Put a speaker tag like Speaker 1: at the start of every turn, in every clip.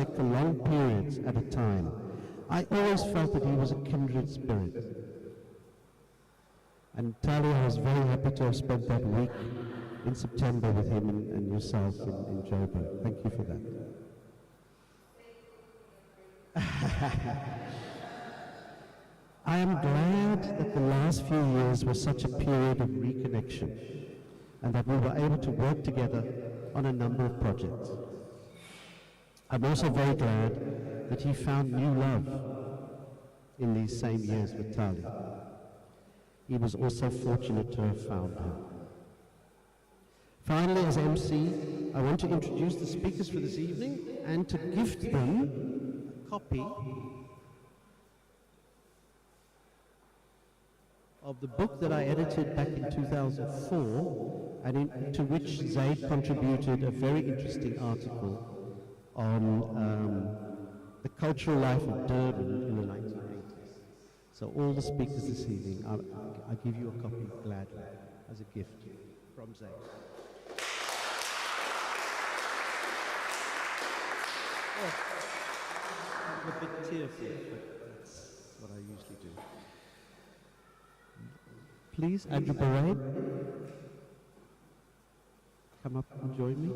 Speaker 1: connect for long periods at a time. I always felt that he was a kindred spirit. And Talia, I was very happy to have spent that week in September with him and yourself in Joburg. Thank you for that. I am glad that the last few years were such a period of reconnection and that we were able to work together on a number of projects. I'm also very glad that he found new love in these same years with Tali. He was also fortunate to have found her. Finally, as MC, I want to introduce the speakers for this evening and to gift them a copy of the book that I edited back in 2004 and to which Zayd contributed a very interesting article on the cultural life of Durban in the 1980s. So all the speakers this evening, I give you a copy gladly as a gift from Zayd. Oh, I'm a bit tearful, but that's what I usually do. Please, Andrew Parade, come up and join me.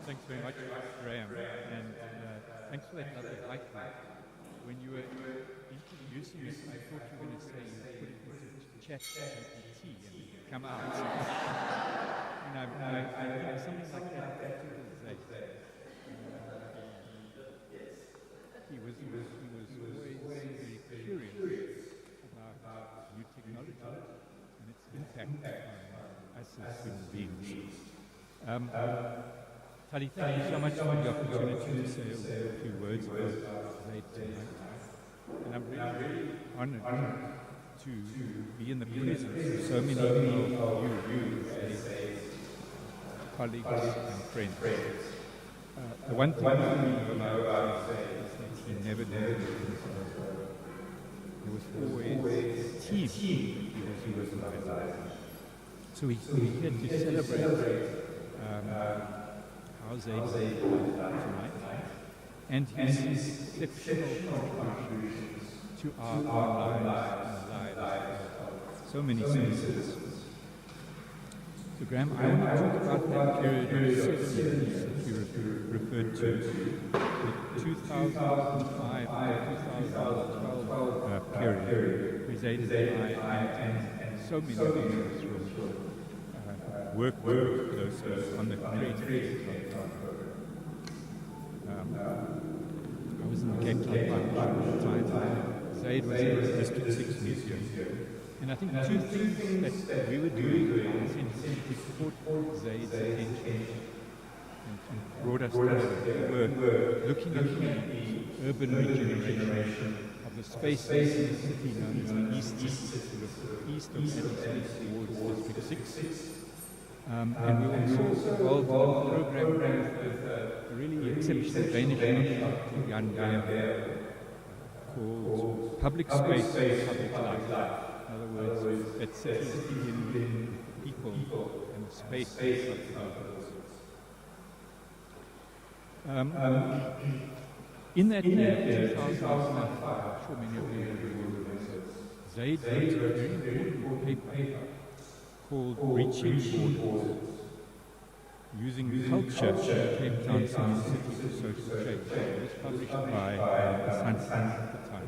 Speaker 2: Thanks very much, Graham, and thanks for that lovely haiku. When you were introducing it, I thought you were going to say you put it into chat GPT and come out. And I think something like that tickles Zayd. He was always very curious about new technology and its impact on us as human beings. Tali, thank you so much for the opportunity to say a few words about Zayd tonight. And I'm really honored to be in the presence of so many of you, Zayd's colleagues and friends. The one thing I know about Zayd is that he never did things alone. There was always a team he was involved. So we're here to celebrate how Zayd is tonight and his exceptional contributions to our own lives and the lives of so many citizens. So Graham, I want to talk about that period of 7 years that you referred to, the 2005 to 2012 period, where Zayd and I and so many of us worked closely on the creative program. I was in the Cape Town Partnership at the time. Zayd was in the District 6 Museum. And I think two things that we were doing essentially to caught Zayd's attention and brought us together. We were looking at the urban regeneration of the space in the city known as the east of Addison towards District 6. And we were also involved in a program with a really exceptional Danish young man called Public Space for Public Life. In other words, that cities begin with the people and the space of in that year, 2005, I'm sure many of you will remember, Zayd wrote a very important paper called Reaching Borders, using culture in Cape Town City for social change. It was published by Sunset at the time.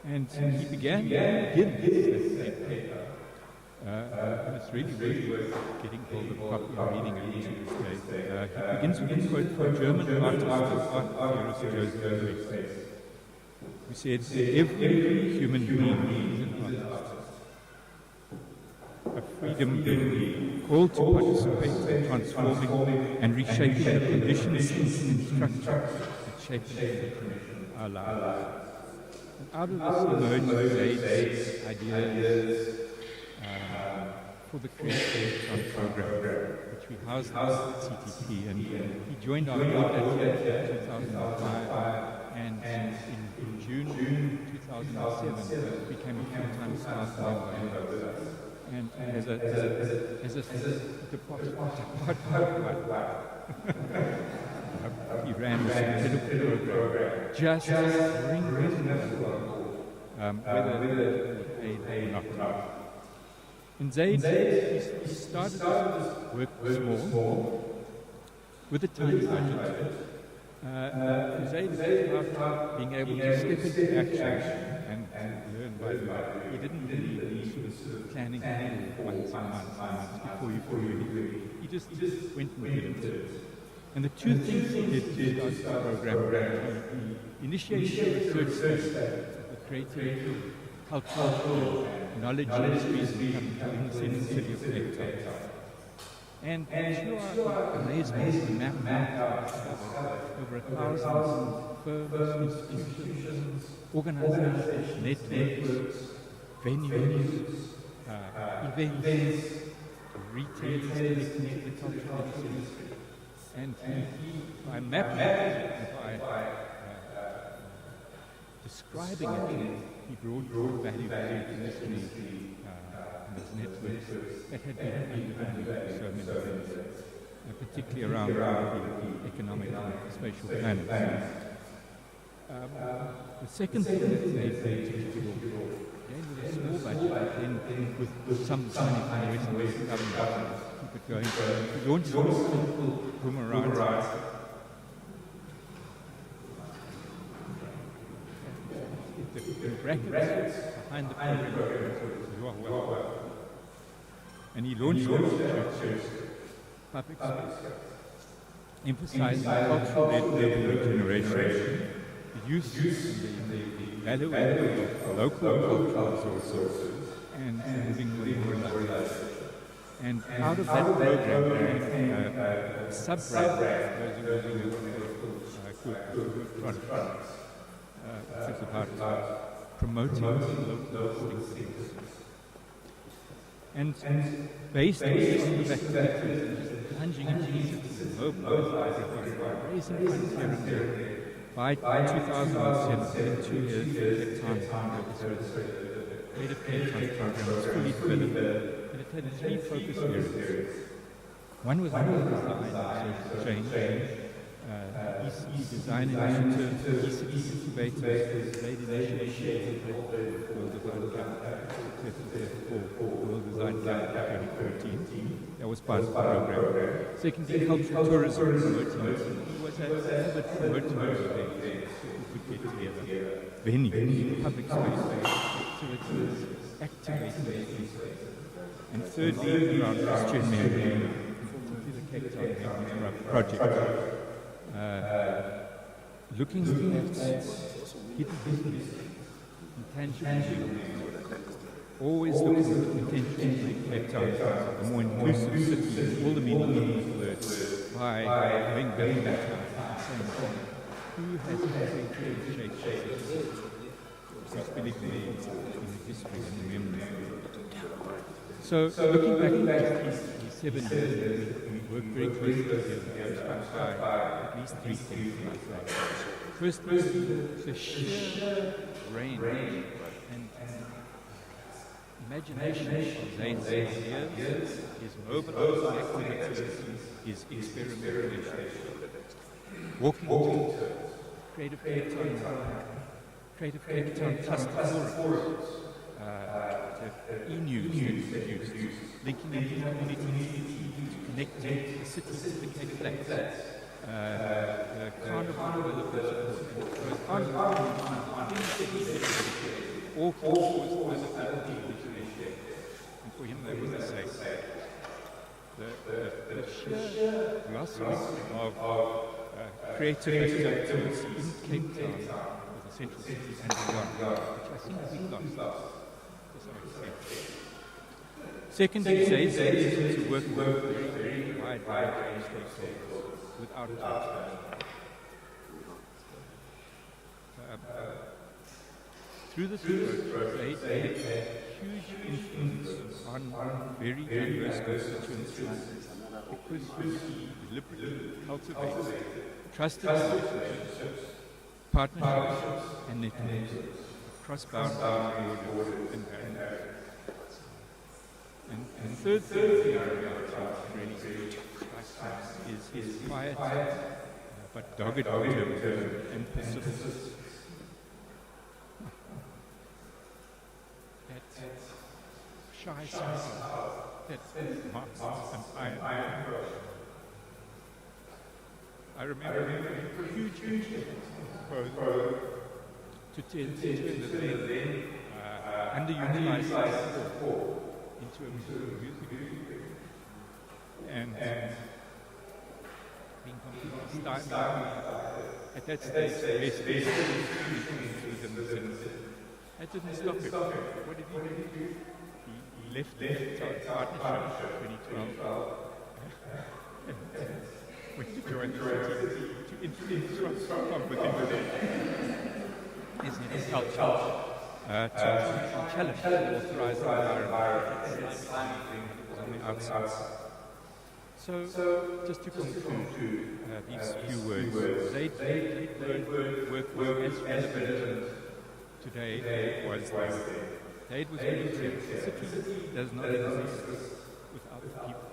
Speaker 2: And he begins that paper. It's really worth getting hold of a copy and reading it to this day. He begins with a quote from German artist and art theorist Joseph Beuys, who said, "Every human being is an artist, a freedom being, called to participate in transforming and reshaping the conditions and structures that shape and define our lives." And out of this emerged Zayd's ideas for the Creative Town program, which we housed at CTP, and he joined our board that year in 2005 2007, became a full-time staff member with us. And as a department, he ran this incredible program just to bring people, whether they were paid or not. In Zayd, he started this work small, with a tiny budget. Zayd was about being able to step into action and learn by doing. He didn't need sort of planning months and months before you could do anything. He just went and did it. And the two things he did to start the program, he initiated a research study of creative, cultural, knowledge industries in the city of Cape Town. And to our amazement, we mapped out over 1,000 firms, institutions, organizations, networks, venues, events, retailers connected to the cultural industry. And by mapping it, and by describing it, he brought value to the industry and its networks that had been undervalued for so many years, particularly around the economic and spatial planning. The second thing that they did to again with a small budget, then with some money from the Western government, keep it going. We launched simple boomerangs. The brackets behind the program, and he launched churches, public space, emphasizing cultural regeneration, the use and the value of local cultural resources, and moving more life. And out of that program, a sub-brand, those who using products, it's about promoting local things. And based on these activities, plunging into these mobilizing, raising funds here and there, by 2007, in 2 years, Cape Town Creative Cape Town program was fully developed, and it had 3 focus areas. One was design and social change, design initiative, e-city incubators, Zayd initiative, World Design Camp, World Design Camp 2014. That was part of the program. Secondly, cultural tourism, promoting. He was a avid promoter of events. People could get together. Venues, public space, activities, activating these places. And thirdly, around Christian memory, the Cape Town Memory Project. Looking at hidden business, intangible, always looking at the potential to make Cape Town a more inclusive city, all the meaning of these words, by going back in time and saying, who has actually shaped the city? Who's believed in the history and the memory? So looking back at these 7 years, we worked very closely together by at least 3 things. First, the sheer range and imagination of Zayd's ideas, his mobilizing activities, his experimentation. Walking to Creative Cape Town cluster forums, e-news introduced, linking into the community to connect the city to the Cape Flats, the carnival development support, all for other people to initiate. And for him that was the same. The sheer velocity of creative activities in Cape Town as a central city and beyond, which I think we lost. Secondly, Zayd is to work with a very wide range of stakeholders without judgment. Through this approach, Zayd had huge influence on very diverse constituencies because he deliberately cultivates trusted relationships, partnerships, and networks cross boundaries, borders, and barriers. And the third thing really strikes me is his quiet but dogged determination and persistence. That shy smile that marks an iron. I remember a huge proposal to turn the then underutilized sport into a music video. And being completely stymied at that stage, that didn't stop him. What did he do? He left the partnership in 2012 went to join the city to influence competition is in culture to challenge the authorized environment on the outside. So, just to conclude these few words, Zayd work was as relevant today as was then. Zayd was very clear. The city does not exist without the people.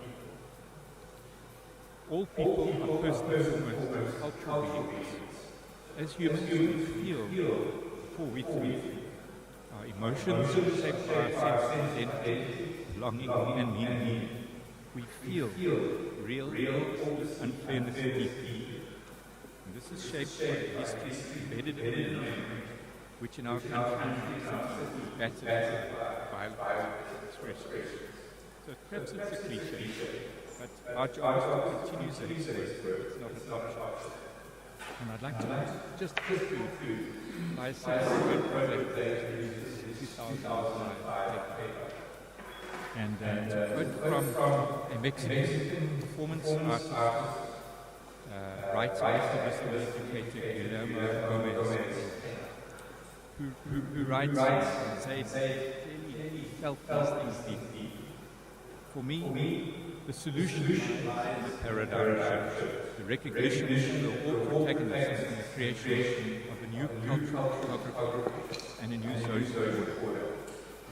Speaker 2: All people are first and foremost cultural beings. As humans, we feel before we think. Our emotions are shaped by our sense of identity, longing, and meaning. We feel real unfairness deeply. And this is shaped by history embedded in the land, which in our country is battered by violence and expression. So perhaps it's a cliche, but our job is to continue Zayd's work. It's not an option. And I'd like to just conclude by saying a project that is 2005 and to quote from a Mexican performance artist, writer, activist, and educator, Guillermo Gomez, who writes and says clearly felt these things deeply. For me, the solution lies in a paradigm shift, the recognition of all protagonists in the creation of a new cultural photography and a new social order,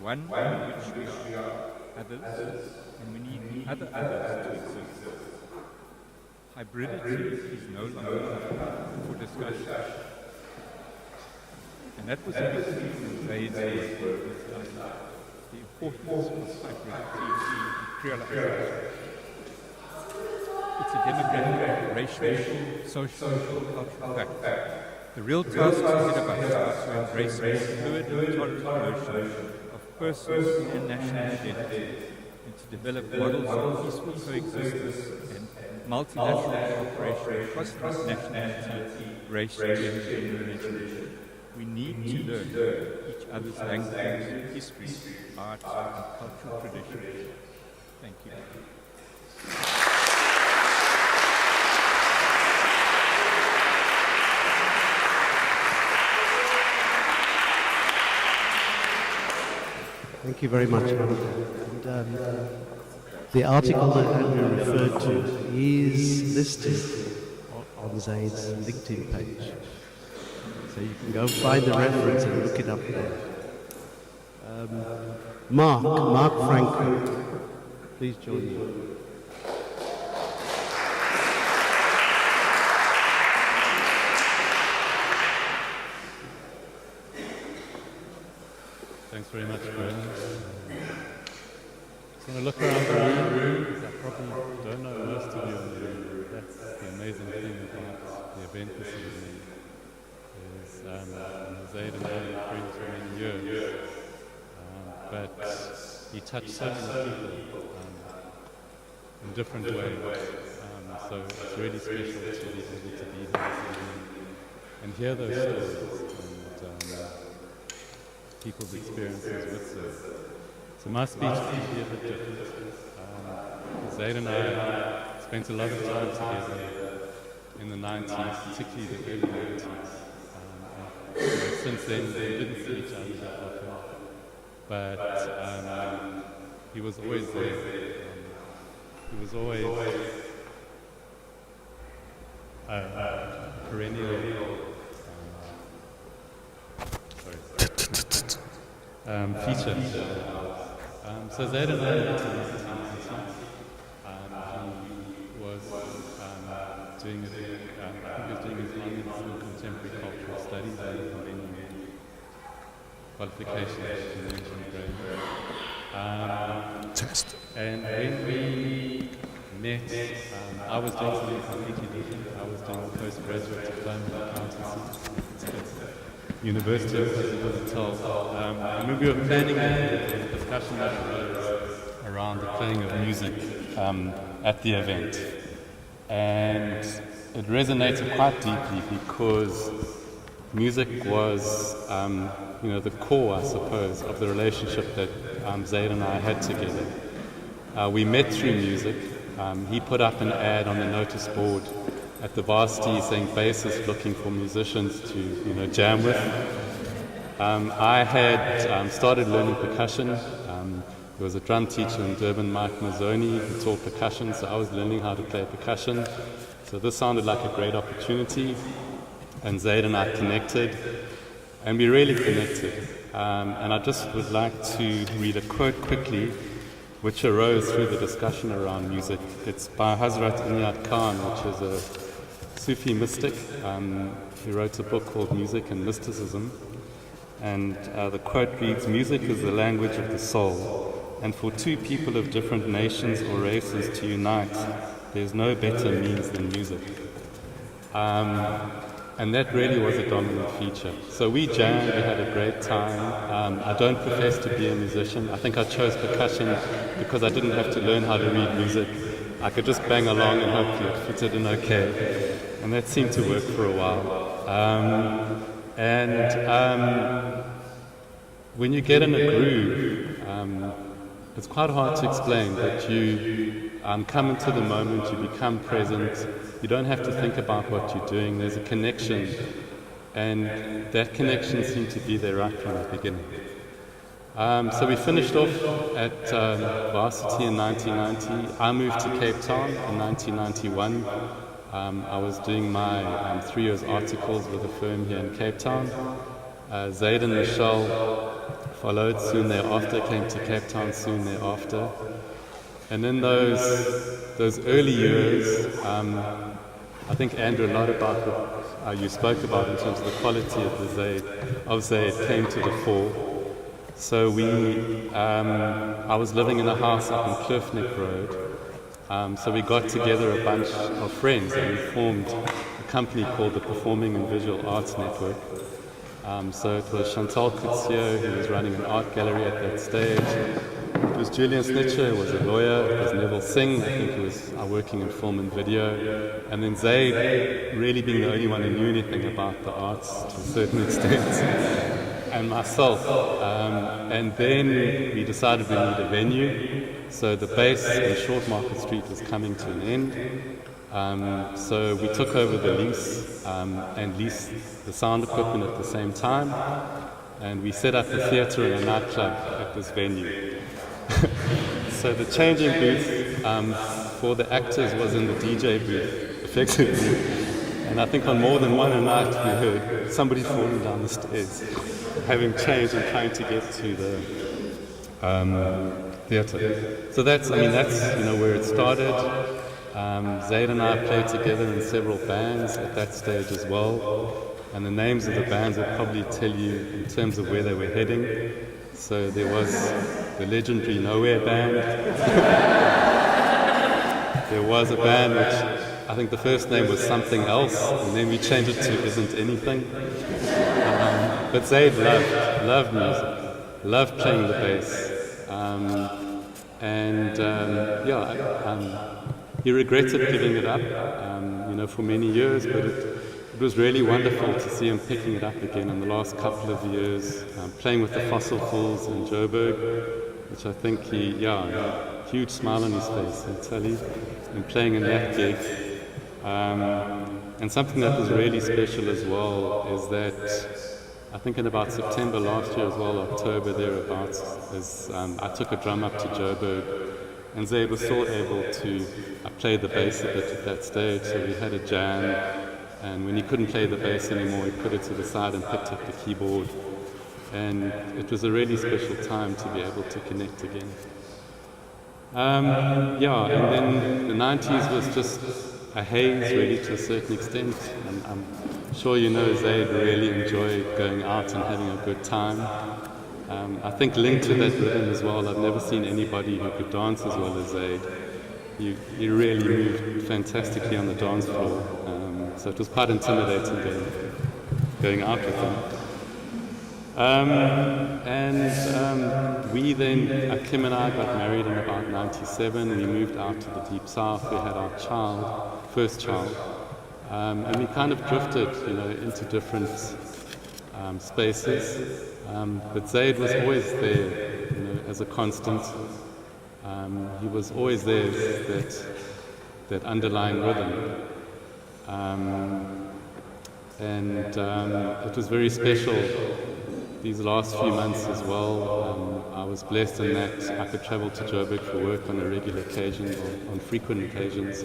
Speaker 2: one in which we are others and we need other others to exist. Hybridity is no longer for discussion. And that was a big thing in Zayd's work, the importance of hybridity and creolization. It's a demographic, racial, social, cultural fact. The real task ahead of us is to embrace a fluid and tolerant notion of personal and national identity and to develop models of peaceful coexistence and multilateral cooperation across nationality, race, gender, and religion. We need to learn each other's language, history, art, and cultural traditions. Thank you.
Speaker 1: Thank you very much, and the article that Andrew referred to is listed on Zayd's LinkedIn page. So you can go find the reference and look it up there. Mark Franco, please join me.
Speaker 3: Thanks very much, Graham. Just want to look around the room, because I probably don't know most of you in the room. That's the amazing thing about the event this evening. Zayd and I have been friends for many years, but he touched so many people in different ways. So it's really special to be able to be here this evening and hear those stories and people's experiences with Zayd. So my speech is going to be a bit different. Zayd and I spent a lot of time together in the 90s, particularly the early 90s. Since then, we didn't see each other that often, but he was always there. He was always a perennial. Sorry. feature. So Zayd and I met in 1990. He was doing his, I think he was doing his honours in contemporary cultural studies and then qualifications in mentioned grade. And when we met, I was doing something completely different. I was doing a postgraduate diploma in accountancy. University of KwaZulu-Natal. I remember we were planning a discussion that arose around the playing of music at the event. And it resonated quite deeply because music was, the core, I suppose, of the relationship that Zayd and I had together. We met through music. He put up an ad on the notice board at the varsity saying bassists looking for musicians to jam with. I had started learning percussion. There was a drum teacher in Durban, Mike Mazzoni, who taught percussion, so I was learning how to play percussion. So this sounded like a great opportunity, and Zayd and I connected, and we really connected. And I just would like to read a quote quickly which arose through the discussion around music. It's by Hazrat Inayat Khan, which is a Sufi mystic. He wrote a book called Music and Mysticism. And the quote reads, "Music is the language of the soul, and for two people of different nations or races to unite, there's no better means than music." And that really was a dominant feature. So we jammed, we had a great time. I don't profess to be a musician. I think I chose percussion because I didn't have to learn how to read music. I could just bang along and hopefully it fitted in okay. And that seemed to work for a while. When you get in a groove, it's quite hard to explain, but you come into the moment, you become present, you don't have to think about what you're doing, there's a connection, and that connection seemed to be there right from the beginning. So we finished off at varsity in 1990. I moved to Cape Town in 1991. I was doing my 3 years articles with a firm here in Cape Town. Zayd and Michelle followed soon thereafter, came to Cape Town soon thereafter. And in those early years, I think, Andrew, a lot about what you spoke about in terms of the quality of Zayd came to the fore. So I was living in a house up in Kloof Road. So we got together a bunch of friends and we formed a company called the Performing and Visual Arts Network. So it was Chantal Couture, who was running an art gallery at that stage. It was Julian Snitcher, who was a lawyer. It was Neville Singh, I think, who was working in film and video. And then Zayd, really being the only one who knew anything about the arts to a certain extent, and myself. And then we decided we need a venue. So the base in Short Market Street was coming to an end. So we took over the lease and leased the sound equipment at the same time. And we set up a theatre and a nightclub at this venue. So the changing booth for the actors was in the DJ booth, effectively. And I think on more than one night we heard somebody falling down the stairs, having changed and trying to get to the theatre. So that's where it started. Zayd and I played together in several bands at that stage as well. And the names of the bands will probably tell you in terms of where they were heading. So there was the legendary Nowhere Band. There was a band which I think the first name was Something Else, and then we changed it to Isn't Anything. But Zayd loved music, loved playing the bass. He regretted giving it up, for many years, but it was really wonderful to see him picking it up again in the last couple of years, playing with the Fossil Fools in Joburg, which I think huge smile on his face, I tell you, and playing in that gig. And something that was really special as well is that I think in about September last year as well, October thereabouts, I took a drum up to Joburg, and Zayd was still able to play the bass a bit at that stage, so we had a jam. And when he couldn't play the bass anymore, he put it to the side and picked up the keyboard. and it was a really special time to be able to connect again. Yeah, and then the 90s was just a haze, really, to a certain extent. And I'm sure you know Zayd really enjoyed going out and having a good time. I think linked to that rhythm as well, I've never seen anybody who could dance as well as Zayd. He really moved fantastically on the dance floor, so it was quite intimidating going out with him. We then, Kim and I got married in about 97. We moved out to the Deep South. We had our first child, and we kind of drifted, into different spaces. But Zayd was always there, as a constant. He was always there, that underlying rhythm. It was very special these last few months as well. I was blessed in that I could travel to Joburg for work on a regular occasion, or on frequent occasions.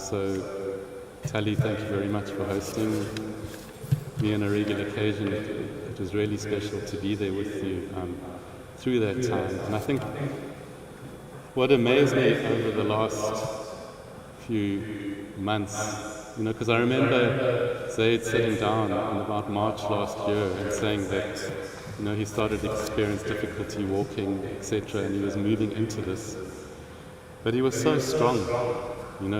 Speaker 3: So Tali, thank you very much for hosting me on a regular occasion. It was really special to be there with you through that time. And I think what amazed me over the last few months, because I remember Zayd sitting down in about March last year and saying that, he started to experience difficulty walking, etc., and he was moving into this. But he was so strong,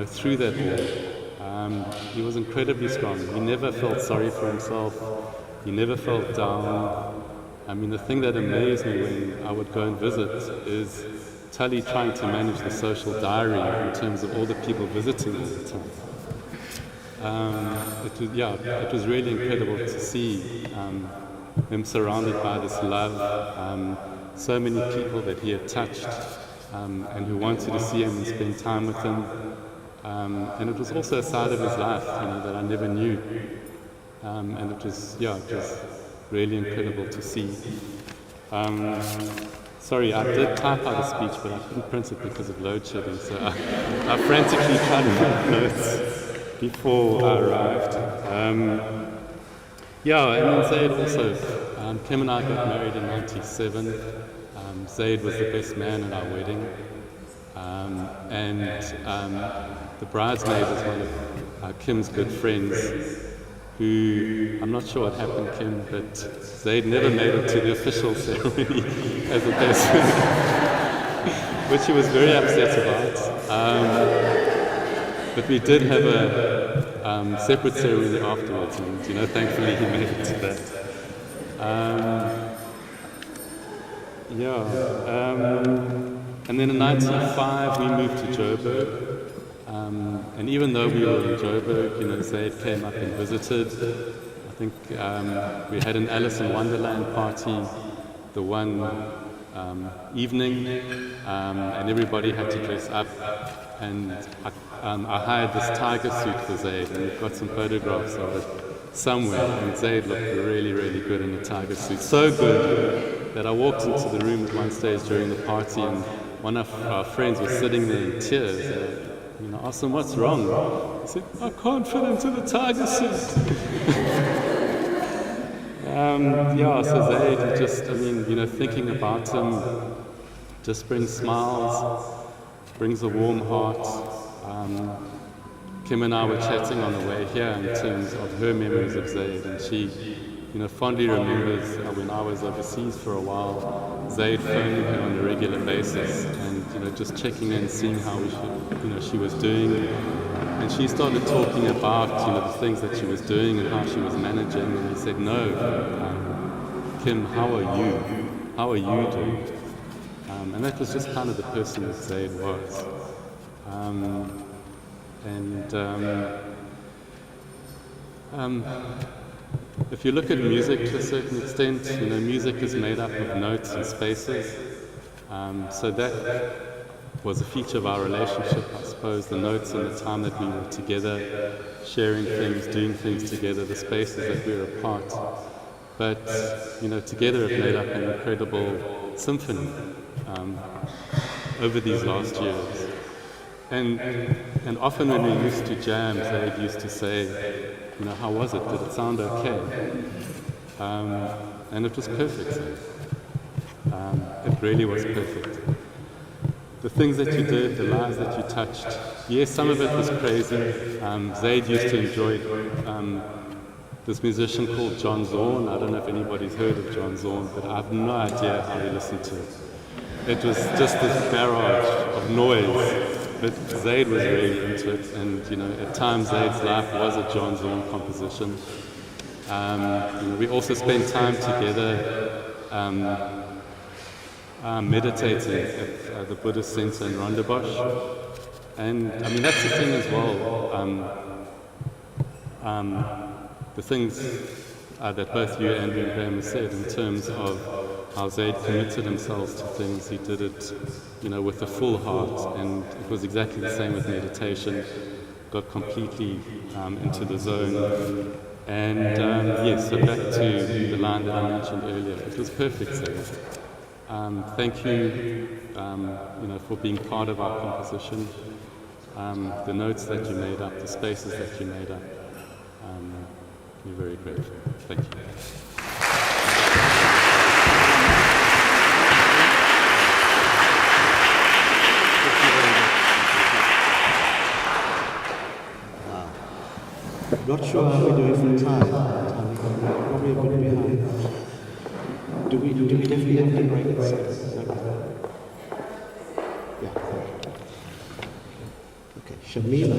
Speaker 3: through that all. He was incredibly strong. He never felt sorry for himself. He never felt down. I mean, the thing that amazed me when I would go and visit is Tali trying to manage the social diary in terms of all the people visiting all the time. It was really incredible to see him surrounded by this love, so many people that he had touched, and who wanted to see him and spend time with him. And it was also a side of his life, that I never knew. And it was really incredible to see. Sorry, I did type out a speech, but I couldn't print it because of load shedding, so I frantically tried to make notes before I arrived. And then Zayd also, Kim and I got married in 97. Zayd was the best man at our wedding. The bridesmaid was one of Kim's good friends, who, I'm not sure what happened, Kim, but Zayd never made it to the official ceremony as a person, which he was very upset about. But we did have a separate ceremony afterwards, and thankfully he made it to that. And then in 1995 we moved to Joburg. And even though we were in Joburg, Zayd came up and visited. I think we had an Alice in Wonderland party the one evening, and everybody had to dress up. And I hired this tiger suit for Zayd, and we've got some photographs of it somewhere. And Zayd looked really, really good in the tiger suit. So good that I walked into the room at one stage during the party, and one of our friends was sitting there in tears. And I asked him, "What's wrong?" He said, "I can't fit into the tiger suit." So Zayd, thinking about him just brings smiles, brings a warm heart. Kim and I were chatting on the way here in terms of her memories of Zayd, and she, fondly remembers when I was overseas for a while, Zayd phoning her on a regular basis, and just checking in, seeing how she was doing. And she started talking about the things that she was doing and how she was managing. And he said, "No, Kim, how are you? How are you doing?" And that was just kind of the person that Zayd was. If you look at music to a certain extent, music is made up of notes and spaces. So that was a feature of our relationship, I suppose, the notes and the time that we were together, sharing things, doing things together, the spaces that we were apart. But, together it made up an incredible symphony over these last years. And often when we used to jam, Zayd used to say, "How was it? Did it sound okay?" and it was perfect, Zayd. It really was perfect. The things that you did, the lives that you touched, yes, some of it was crazy. Zayd used to enjoy this musician called John Zorn. I don't know if anybody's heard of John Zorn, but I have no idea how he listened to it. It was just this barrage of noise, but Zayd was really into it, and you know, at times Zayd's life was a John Zorn composition. You know, we also spent time together meditating at the Buddhist Center in Rondebosch, and I mean that's the thing as well. The things that both you, Andrew, and Graham have said in terms of how Zayd committed himself to things. He did it, you know, with a full heart, and it was exactly the same with meditation. Got completely into the zone, and yes. So back to the line that I mentioned earlier, it was perfect, Zayd. Thank you, you know, for being part of our composition. The notes that you made up, the spaces that you made up. We're very grateful. Thank you.
Speaker 1: Not sure how we're doing for time. Probably a bit behind. Do we definitely have to break it? Yeah. Okay. Shamila.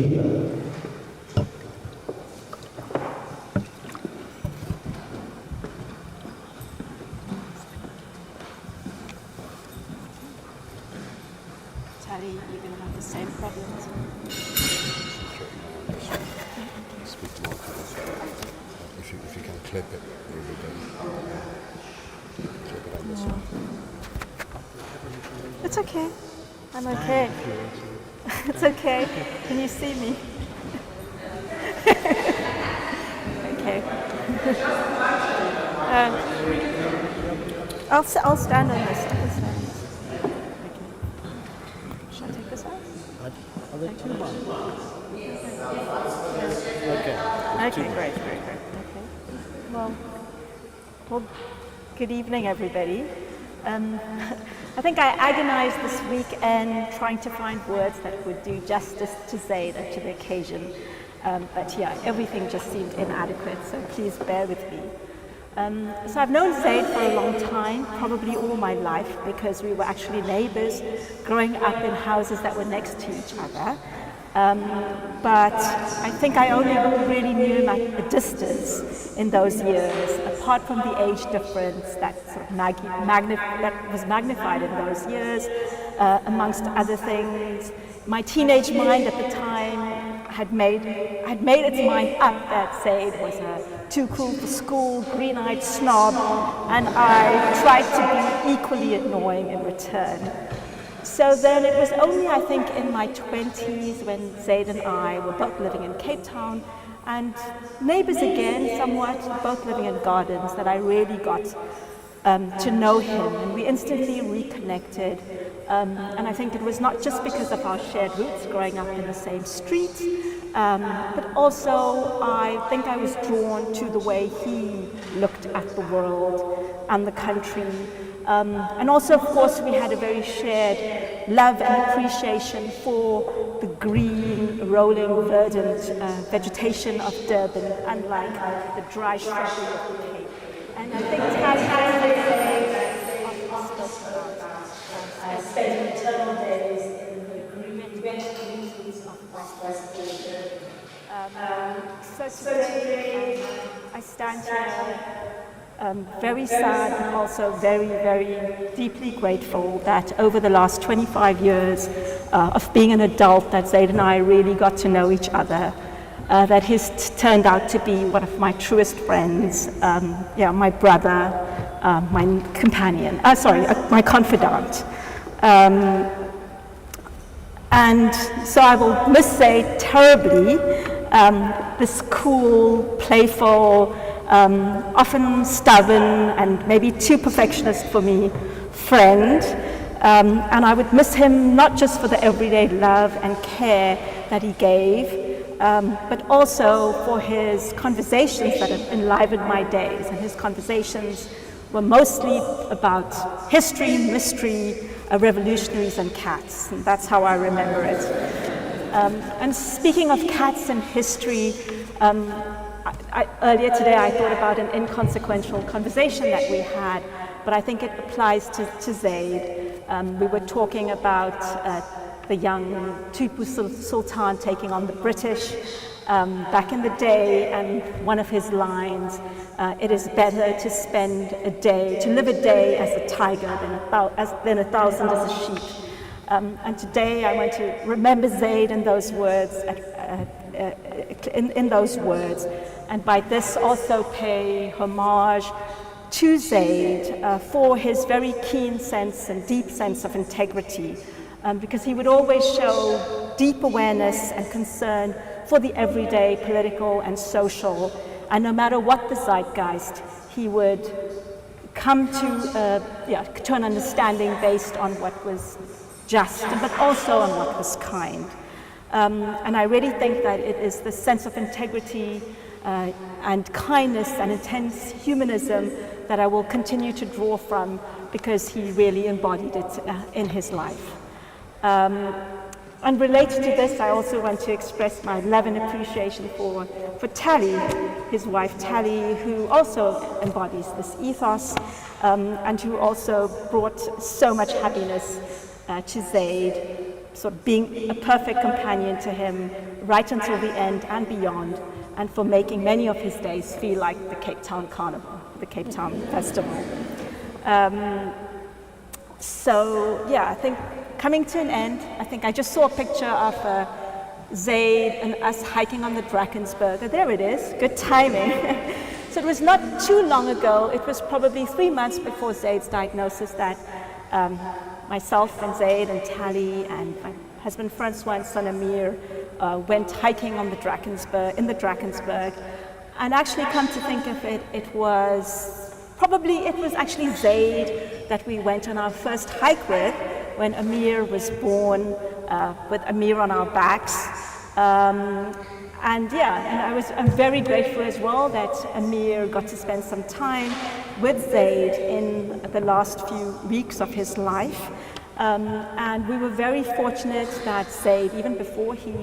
Speaker 4: Tally, you're going to have the same problems.
Speaker 5: Speak more. If you can clip it, it would be good. Clip it on this one.
Speaker 4: It's okay. I'm okay. It's okay. Can you see me? Okay. I'll stand on this. Okay. Shall I take this out?
Speaker 1: Are there two ones?
Speaker 4: Okay, great. Okay. Well, good evening, everybody. I think I agonized this weekend trying to find words that would do justice to Zayd and to the occasion. But yeah, everything just seemed inadequate, so please bear with me. So I've known Zayd for a long time, probably all my life, because we were actually neighbors growing up in houses that were next to each other. But I think I only really knew him at a distance in those years, apart from the age difference that sort of that was magnified in those years, amongst other things. My teenage mind at the time had made its mind up that Zayd was too cool for school, green-eyed snob, and I tried to be equally annoying in return. So then it was only, I think, in my 20s when Zayd and I were both living in Cape Town and neighbors again, somewhat, both living in gardens, that I really got to know him, and we instantly reconnected. And I think it was not just because of our shared roots growing up in the same street, but also I think I was drawn to the way he looked at the world and the country. And also, of course, we had a very shared love and appreciation for the green, rolling, verdant vegetation of Durban, unlike the dry shrubbery of the Cape. And I think I spent eternal days in the green communities of West So today, I stand here very sad, and also very, very deeply grateful that over the last 25 years of being an adult, that Zayd and I really got to know each other. That he's turned out to be one of my truest friends, my brother, my companion, my confidant. And so I will miss Zayd terribly, this cool, playful, often stubborn and maybe too perfectionist for me friend. And I would miss him not just for the everyday love and care that he gave, but also for his conversations that have enlivened my days, and his conversations were mostly about history, mystery, revolutionaries and cats, and that's how I remember it. And speaking of cats and history, earlier today I thought about an inconsequential conversation that we had, but I think it applies to Zayd. We were talking about the young Tipu Sultan taking on the British back in the day, and one of his lines, it is better to spend a day, to live a day as a tiger than 1,000 as a sheep. And today I want to remember Zayd in those words, in those words, and by this also pay homage to Zayd for his very keen sense and deep sense of integrity, because he would always show deep awareness and concern for the everyday political and social, and no matter what the zeitgeist, he would come to an understanding based on what was just, but also on what was kind. And I really think that it is the sense of integrity and kindness and intense humanism that I will continue to draw from, because he really embodied it in his life. And related to this, I also want to express my love and appreciation for Tally, his wife Tally, who also embodies this ethos, and who also brought so much happiness to Zayd, sort of being a perfect companion to him right until the end and beyond, and for making many of his days feel like the Cape Town Carnival, the Cape Town Festival. So yeah, I think coming to an end, I think I just saw a picture of Zayd and us hiking on the Drakensberg. There it is, good timing. So it was not too long ago, it was probably 3 months before Zayd's diagnosis that myself and Zayd and Tally and my husband Francois and son Amir went hiking on the Drakensberg. And actually, come to think of it, it was actually Zayd that we went on our first hike with when Amir was born, with Amir on our backs. And I'm very grateful as well that Amir got to spend some time with Zayd in the last few weeks of his life. And we were very fortunate that Zayd, even before he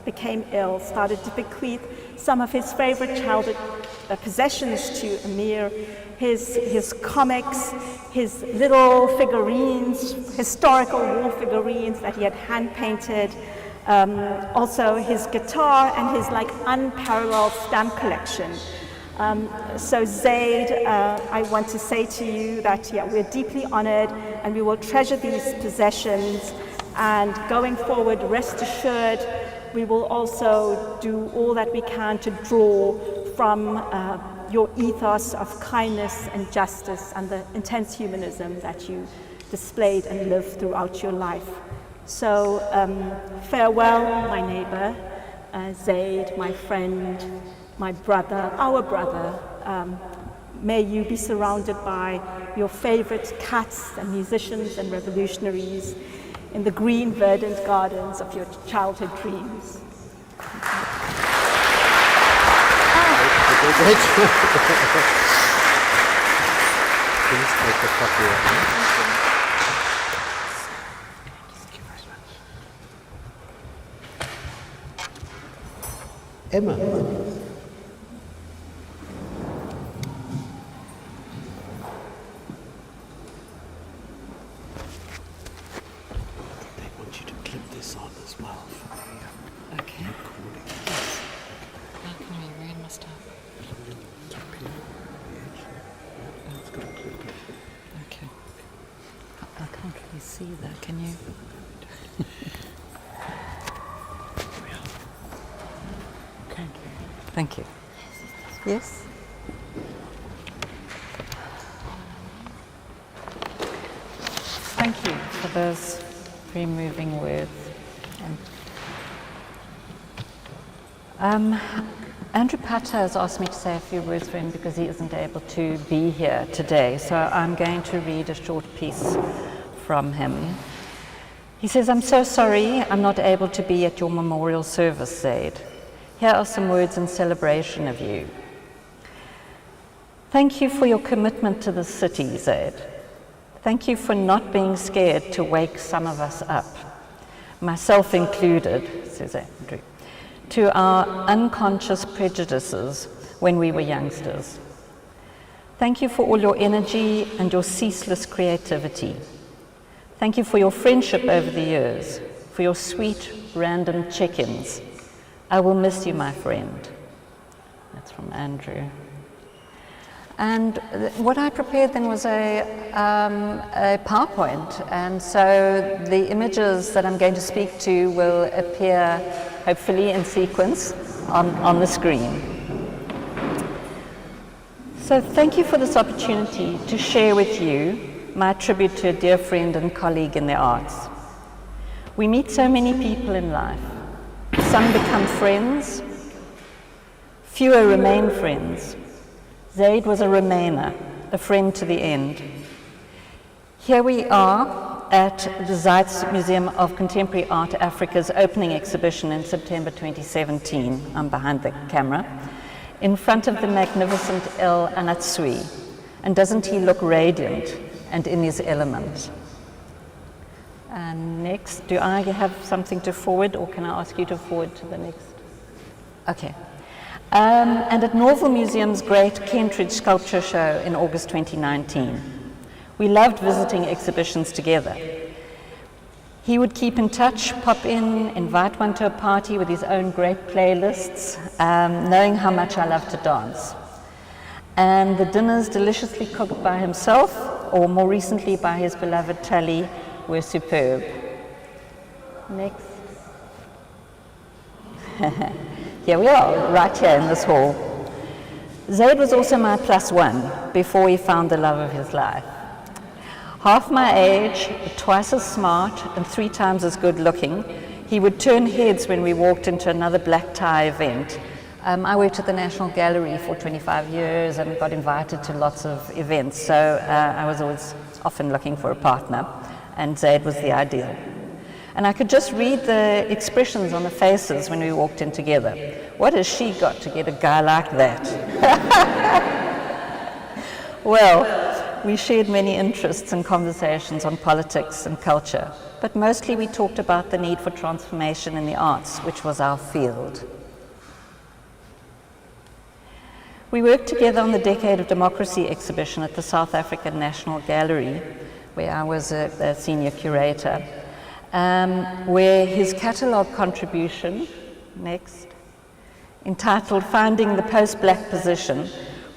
Speaker 4: became ill, started to bequeath some of his favorite childhood possessions to Amir, his comics, his little figurines, historical war figurines that he had hand-painted, also his guitar and his unparalleled stamp collection. So Zayd, I want to say to you that we're deeply honored and we will treasure these possessions, and going forward, rest assured, we will also do all that we can to draw from your ethos of kindness and justice and the intense humanism that you displayed and lived throughout your life. So farewell, my neighbor, Zayd, my friend, my brother, our brother. May you be surrounded by your favorite cats and musicians and revolutionaries in the green, verdant gardens of your childhood dreams.
Speaker 5: Please take a copy of me.
Speaker 1: Emma. They want you to clip this on as well for the
Speaker 6: Okay.
Speaker 1: recording.
Speaker 6: How can we read my stuff? Okay. I can't really see that, can you?
Speaker 1: Okay.
Speaker 6: Thank you. Yes? Thank you for those very moving words. Andrew Patter has asked me to say a few words for him because he isn't able to be here today, so I'm going to read a short piece from him. He says, "I'm so sorry I'm not able to be at your memorial service, Zayd. Here are some words in celebration of you. Thank you for your commitment to the city, Zayd. Thank you for not being scared to wake some of us up, myself included, says Andrew, to our unconscious prejudices when we were youngsters. Thank you for all your energy and your ceaseless creativity. Thank you for your friendship over the years, for your sweet random check-ins. I will miss you, my friend. That's from Andrew. And what I prepared then was a PowerPoint, and so the images that I'm going to speak to will appear, hopefully in sequence, on the screen. So thank you for this opportunity to share with you my tribute to a dear friend and colleague in the arts. We meet so many people in life. Some become friends, fewer remain friends. Zayd was a remainer, a friend to the end. Here we are at the Zayd Museum of Contemporary Art Africa's opening exhibition in September 2017. I'm behind the camera, in front of the magnificent El Anatsui. And doesn't he look radiant and in his element? And next, do I have something to forward, or can I ask you to forward to the next? Okay. And at Norval Museum's great Kentridge Sculpture Show in August 2019. We loved visiting exhibitions together. He would keep in touch, pop in, invite one to a party with his own great playlists, knowing how much I love to dance. And the dinners deliciously cooked by himself, or more recently by his beloved Tali, were superb. Next. Here we are, right here in this hall. Zayd was also my +1 before he found the love of his life. Half my age, twice as smart, and 3 times as good looking, he would turn heads when we walked into another black tie event. I worked at the National Gallery for 25 years and got invited to lots of events, so I was always often looking for a partner, and Zayd was the ideal. And I could just read the expressions on the faces when we walked in together. What has she got to get a guy like that? Well, we shared many interests and conversations on politics and culture, but mostly we talked about the need for transformation in the arts, which was our field. We worked together on the Decade of Democracy exhibition at the South African National Gallery, where I was a senior curator. Where his catalogue contribution, next, entitled Finding the Post-Black Position,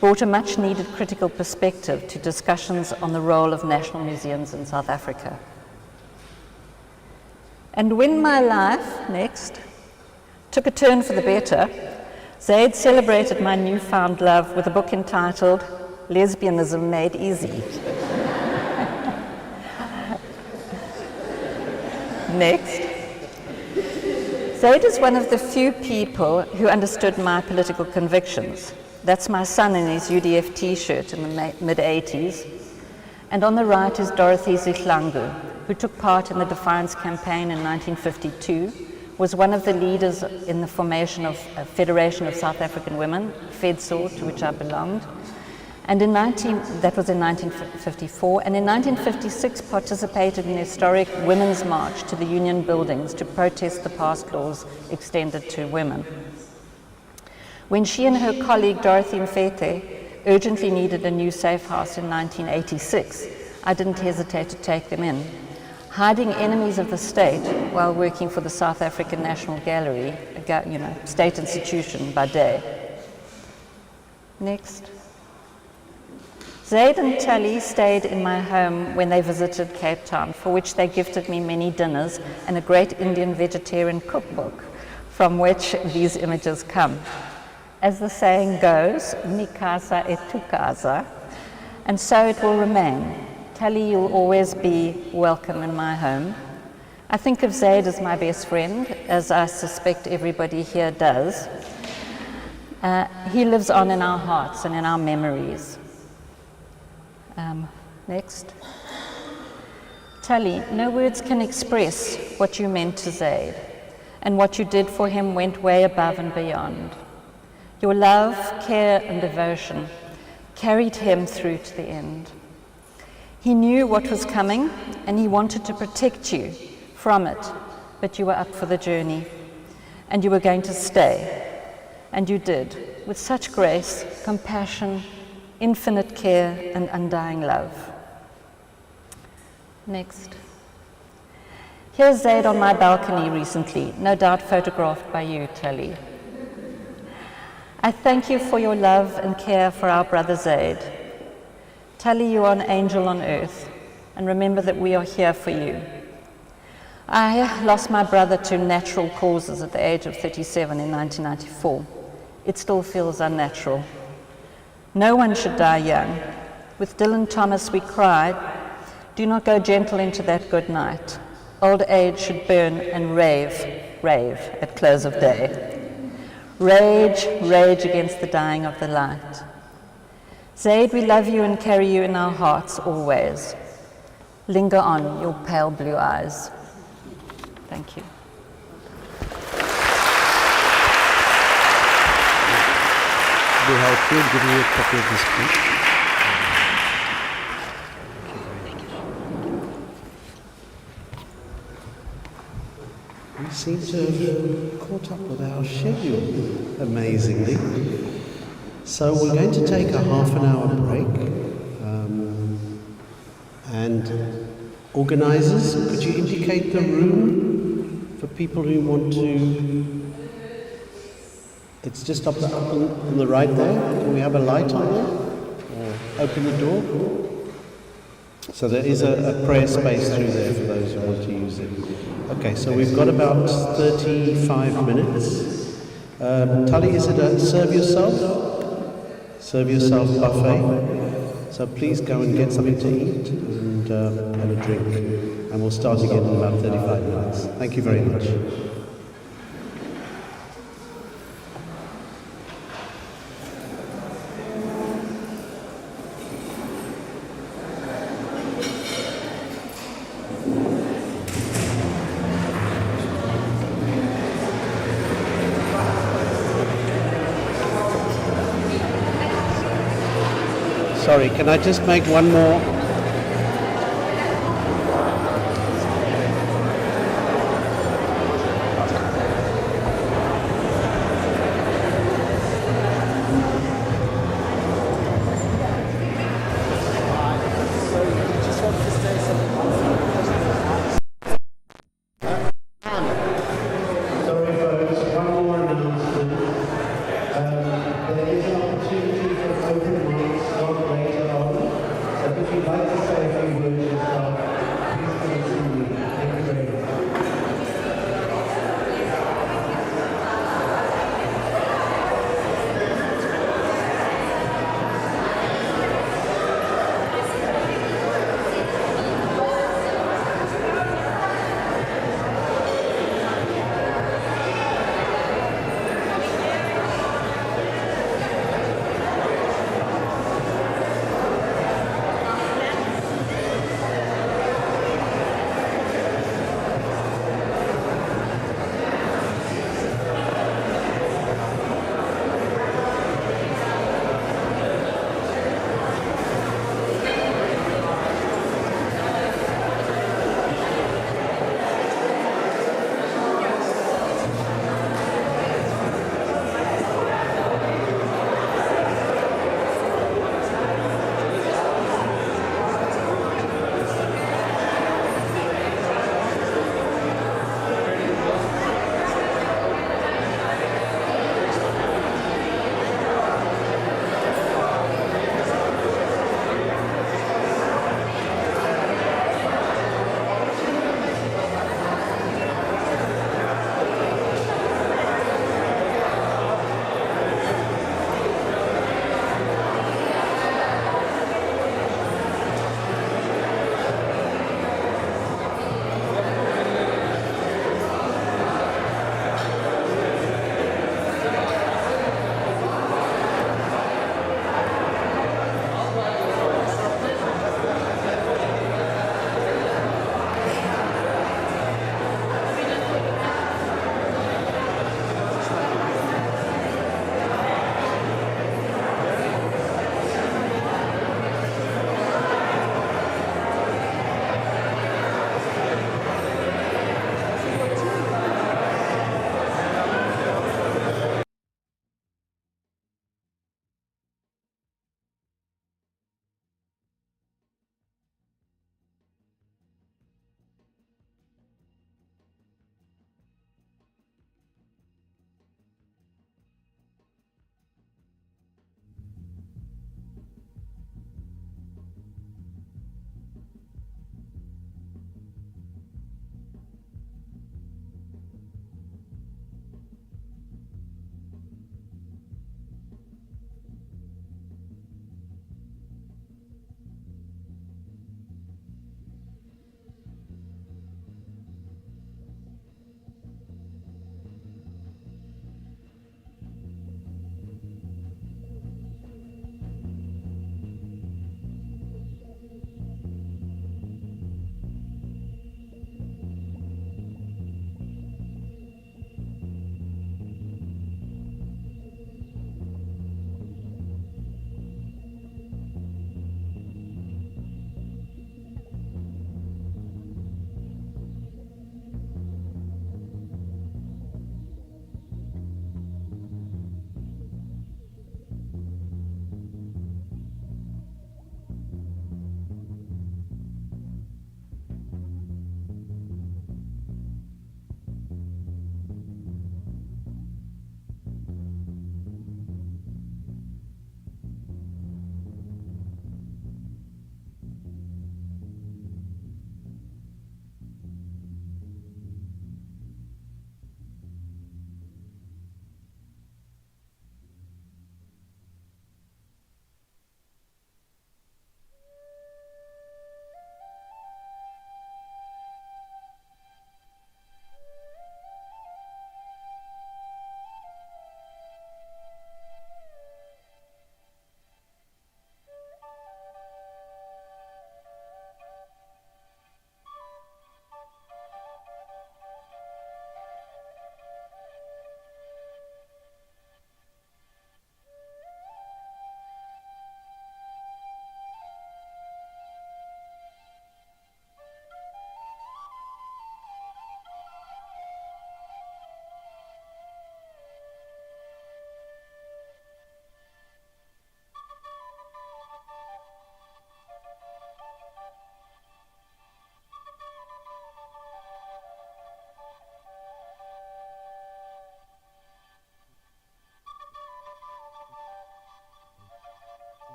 Speaker 6: brought a much-needed critical perspective to discussions on the role of national museums in South Africa. And when my life, next, took a turn for the better, Zayd celebrated my newfound love with a book entitled Lesbianism Made Easy. Next. Zayd is one of the few people who understood my political convictions. That's my son in his UDF t-shirt in the mid-80s. And on the right is Dorothy Zihlangu, who took part in the Defiance campaign in 1952, was one of the leaders in the formation of a Federation of South African Women, FEDSAW, to which I belonged. And that was in 1954, and in 1956 participated in the historic Women's March to the Union buildings to protest the past laws extended to women. When she and her colleague Dorothy Mfete urgently needed a new safe house in 1986, I didn't hesitate to take them in, hiding enemies of the state while working for the South African National Gallery, a state institution by day. Next. Zayd and Tali stayed in my home when they visited Cape Town, for which they gifted me many dinners and a great Indian vegetarian cookbook, from which these images come. As the saying goes, mi casa e tu casa, and so it will remain. Tali, you'll always be welcome in my home. I think of Zayd as my best friend, as I suspect everybody here does. He lives on in our hearts and in our memories. Next. Tali, no words can express what you meant to Zayd, and what you did for him went way above and beyond. Your love, care, and devotion carried him through to the end. He knew what was coming and he wanted to protect you from it, but you were up for the journey and you were going to stay, and you did, with such grace, compassion, infinite care and undying love. Next. Here's Zayd on my balcony recently, no doubt photographed by you, Tali. I thank you for your love and care for our brother Zayd. Tali, you are an angel on earth, and remember that we are here for you. I lost my brother to natural causes at the age of 37 in 1994. It still feels unnatural. No one should die young. With Dylan Thomas we cried, do not go gentle into that good night. Old age should burn and rave at close of day. Rage, rage against the dying of the light. Zayd, we love you and carry you in our hearts always. Linger on, your pale blue eyes. Thank you.
Speaker 1: Will help you and give you a copy of this book. We seem to have caught up with our schedule, amazingly. So we're going to take a half-an-hour break. And organisers, could you indicate the room for people who want to? It's just up on the right there. Can we have a light on there? Or open the door? So there is a prayer space through there for those who want to use it. Okay, so we've got about 35 minutes. Tali, is it a serve yourself buffet? So please go and get something to eat and a drink. And we'll start again in about 35 minutes. Thank you very much. Sorry, can I just make one more? If you'd like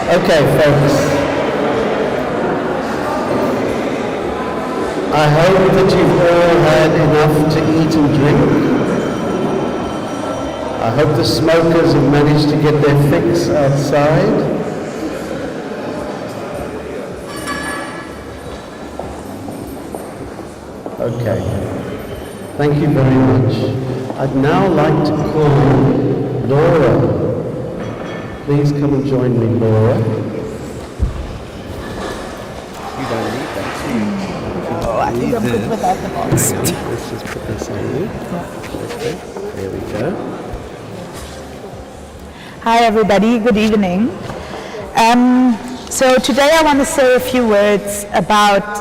Speaker 1: Okay, folks. I hope that you've all had enough to eat and drink. I hope the smokers have managed to get their fix outside. Okay. Thank you very much. I'd now like to call Laura. Please come and join me, Laura.
Speaker 7: You don't need that.
Speaker 8: Oh, I think I'm good without the box.
Speaker 7: Let's just put this on you. Okay, there we go.
Speaker 8: Hi everybody, good evening. So today I want to say a few words about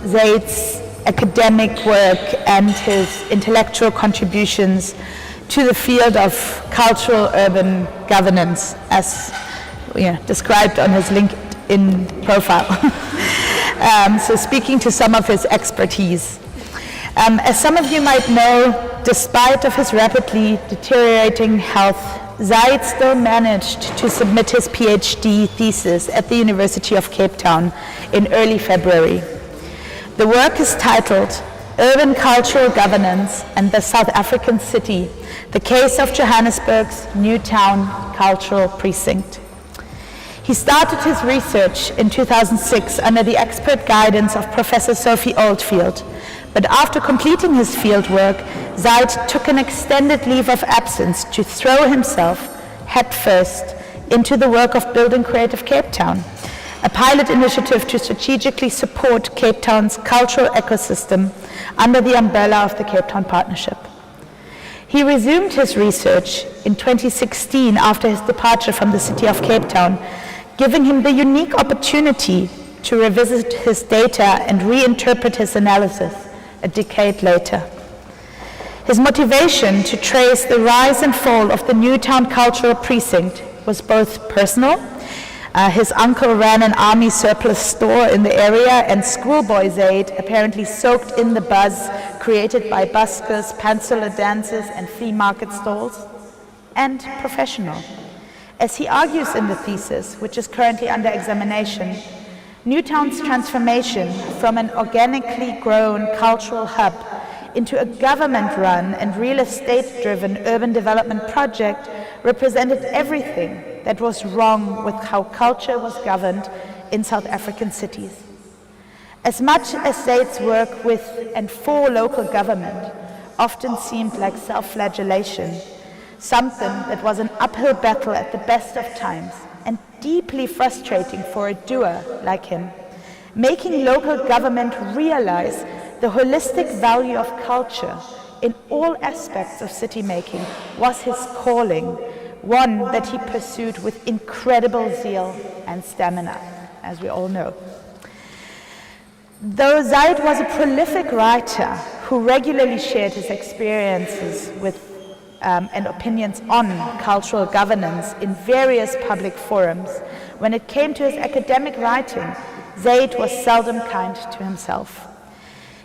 Speaker 8: Zayd's academic work and his intellectual contributions to the field of cultural urban governance, as described on his LinkedIn profile. So speaking to some of his expertise. As some of you might know, despite of his rapidly deteriorating health, Zayd still managed to submit his PhD thesis at the University of Cape Town in early February. The work is titled Urban Cultural Governance and the South African City, the Case of Johannesburg's Newtown Cultural Precinct. He started his research in 2006 under the expert guidance of Professor Sophie Oldfield, but after completing his fieldwork, Zayd took an extended leave of absence to throw himself headfirst into the work of building Creative Cape Town, a pilot initiative to strategically support Cape Town's cultural ecosystem under the umbrella of the Cape Town Partnership. He resumed his research in 2016 after his departure from the city of Cape Town, giving him the unique opportunity to revisit his data and reinterpret his analysis a decade later. His motivation to trace the rise and fall of the Newtown Cultural Precinct was both personal. His uncle ran an army surplus store in the area, and schoolboy Zayd apparently soaked in the buzz created by buskers, pantsuler dances, and flea market stalls. And professional. As he argues in the thesis, which is currently under examination, Newtown's transformation from an organically grown cultural hub into a government-run and real estate-driven urban development project represented everything that was wrong with how culture was governed in South African cities. As much as Zayd's work with and for local government often seemed like self-flagellation, something that was an uphill battle at the best of times and deeply frustrating for a doer like him, making local government realize the holistic value of culture in all aspects of city making was his calling, one that he pursued with incredible zeal and stamina, as we all know. Though Zayd was a prolific writer who regularly shared his experiences with and opinions on cultural governance in various public forums, when it came to his academic writing, Zayd was seldom kind to himself.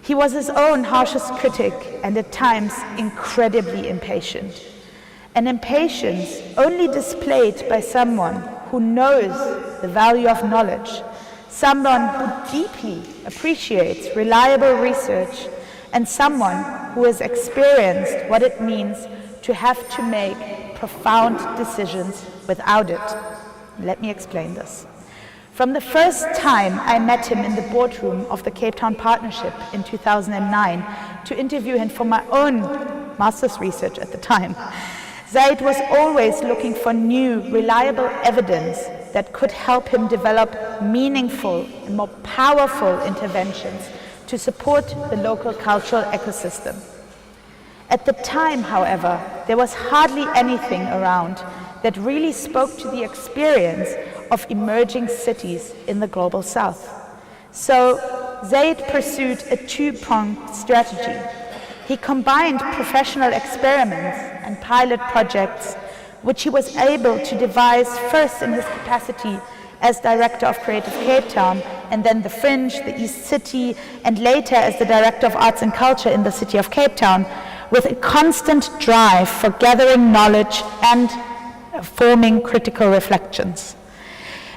Speaker 8: He was his own harshest critic and at times incredibly impatient. An impatience only displayed by someone who knows the value of knowledge, someone who deeply appreciates reliable research, and someone who has experienced what it means to have to make profound decisions without it. Let me explain this. From the first time I met him in the boardroom of the Cape Town Partnership in 2009 to interview him for my own master's research at the time, Zayd was always looking for new, reliable evidence that could help him develop meaningful and more powerful interventions to support the local cultural ecosystem. At the time, however, there was hardly anything around that really spoke to the experience of emerging cities in the global south. So Zayd pursued a two-pronged strategy. He combined professional experiments and pilot projects, which he was able to devise first in his capacity as Director of Creative Cape Town, and then the Fringe, the East City, and later as the Director of Arts and Culture in the City of Cape Town, with a constant drive for gathering knowledge and forming critical reflections.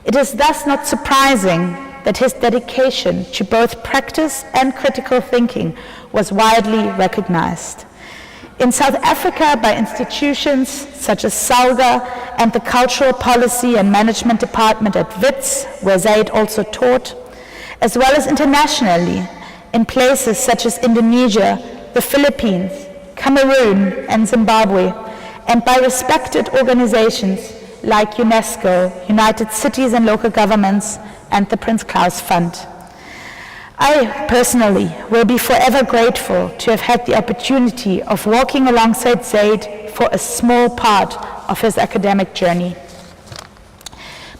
Speaker 8: It is thus not surprising that his dedication to both practice and critical thinking was widely recognized. In South Africa, by institutions such as SALGA and the Cultural Policy and Management Department at WITS, where Zayd also taught, as well as internationally in places such as Indonesia, the Philippines, Cameroon, and Zimbabwe, and by respected organizations like UNESCO, United Cities and Local Governments, and the Prince Claus Fund. I personally will be forever grateful to have had the opportunity of walking alongside Zayd for a small part of his academic journey.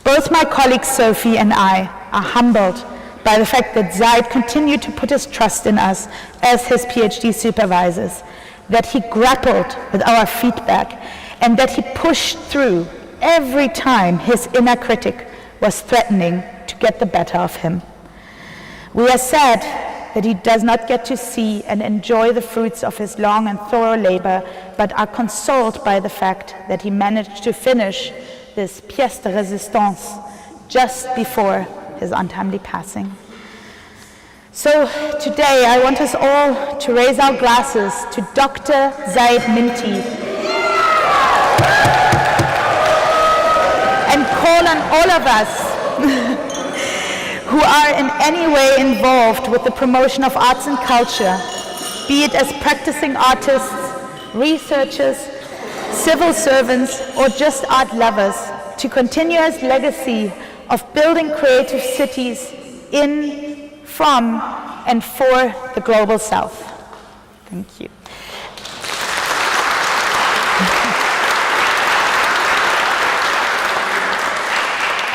Speaker 8: Both my colleague Sophie and I are humbled by the fact that Zayd continued to put his trust in us as his PhD supervisors, that he grappled with our feedback, and that he pushed through every time his inner critic was threatening to get the better of him. We are sad that he does not get to see and enjoy the fruits of his long and thorough labor, but are consoled by the fact that he managed to finish this pièce de résistance just before his untimely passing. So today I want us all to raise our glasses to Dr. Zayd Minty and call on all of us who are in any way involved with the promotion of arts and culture, be it as practicing artists, researchers, civil servants, or just art lovers, to continue his legacy of building creative cities in, from, and for the global south. Thank you.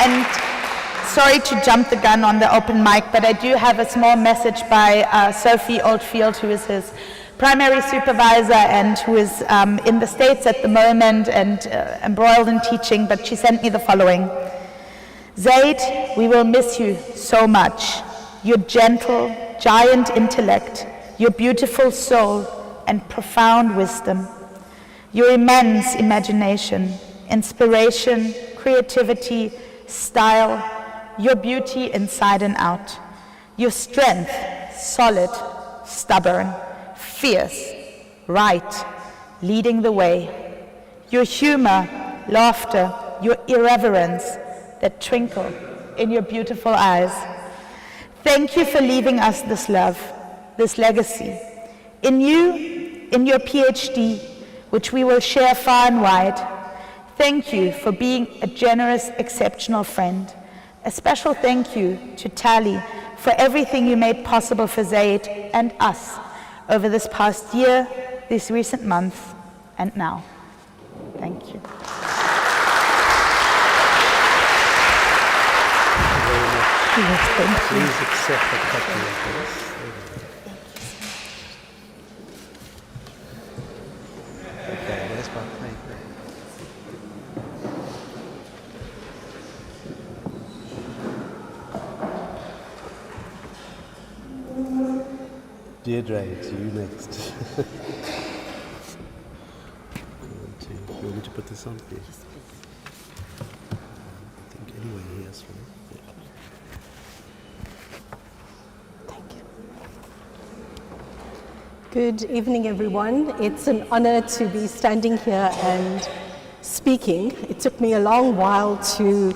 Speaker 8: And sorry to jump the gun on the open mic, but I do have a small message by Sophie Oldfield, who is his primary supervisor and who is in the States at the moment and embroiled in teaching, but she sent me the following. Zayd, we will miss you so much. Your gentle, giant intellect, your beautiful soul, and profound wisdom. Your immense imagination, inspiration, creativity, style, your beauty inside and out. Your strength, solid, stubborn, fierce, right, leading the way. Your humor, laughter, your irreverence that twinkle in your beautiful eyes. Thank you for leaving us this love, this legacy. In you, in your PhD, which we will share far and wide. Thank you for being a generous, exceptional friend. A special thank you to Tali for everything you made possible for Zayd and us over this past year, this recent month, and now. Thank you. Yes, thank you.
Speaker 7: Please accept a copy of this. Okay, there's my paper. Deirdre, it's you next. You want me to put this on for you? I think anyway he has for me.
Speaker 9: Good evening, everyone. It's an honor to be standing here and speaking. It took me a long while to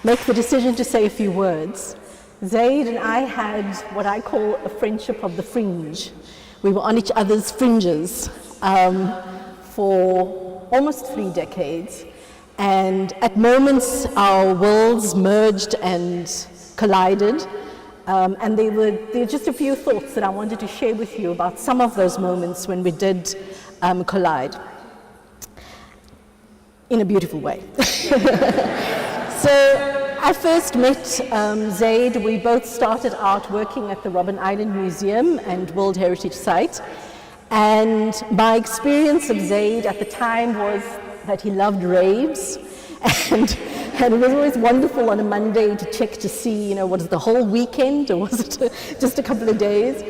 Speaker 9: make the decision to say a few words. Zayd and I had what I call a friendship of the fringe. We were on each other's fringes for almost 3 decades. And at moments, our worlds merged and collided. And there were just a few thoughts that I wanted to share with you about some of those moments when we did collide in a beautiful way. So I first met Zayd. We both started out working at the Robben Island Museum and World Heritage Site. And my experience of Zayd at the time was that he loved raves. And it was always wonderful on a Monday to check to see, was it the whole weekend or was it just a couple of days?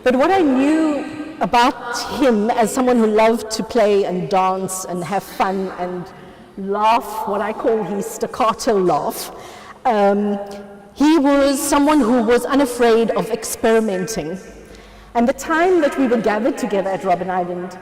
Speaker 9: But what I knew about him as someone who loved to play and dance and have fun and laugh, what I call his staccato laugh, he was someone who was unafraid of experimenting. And the time that we were gathered together at Robben Island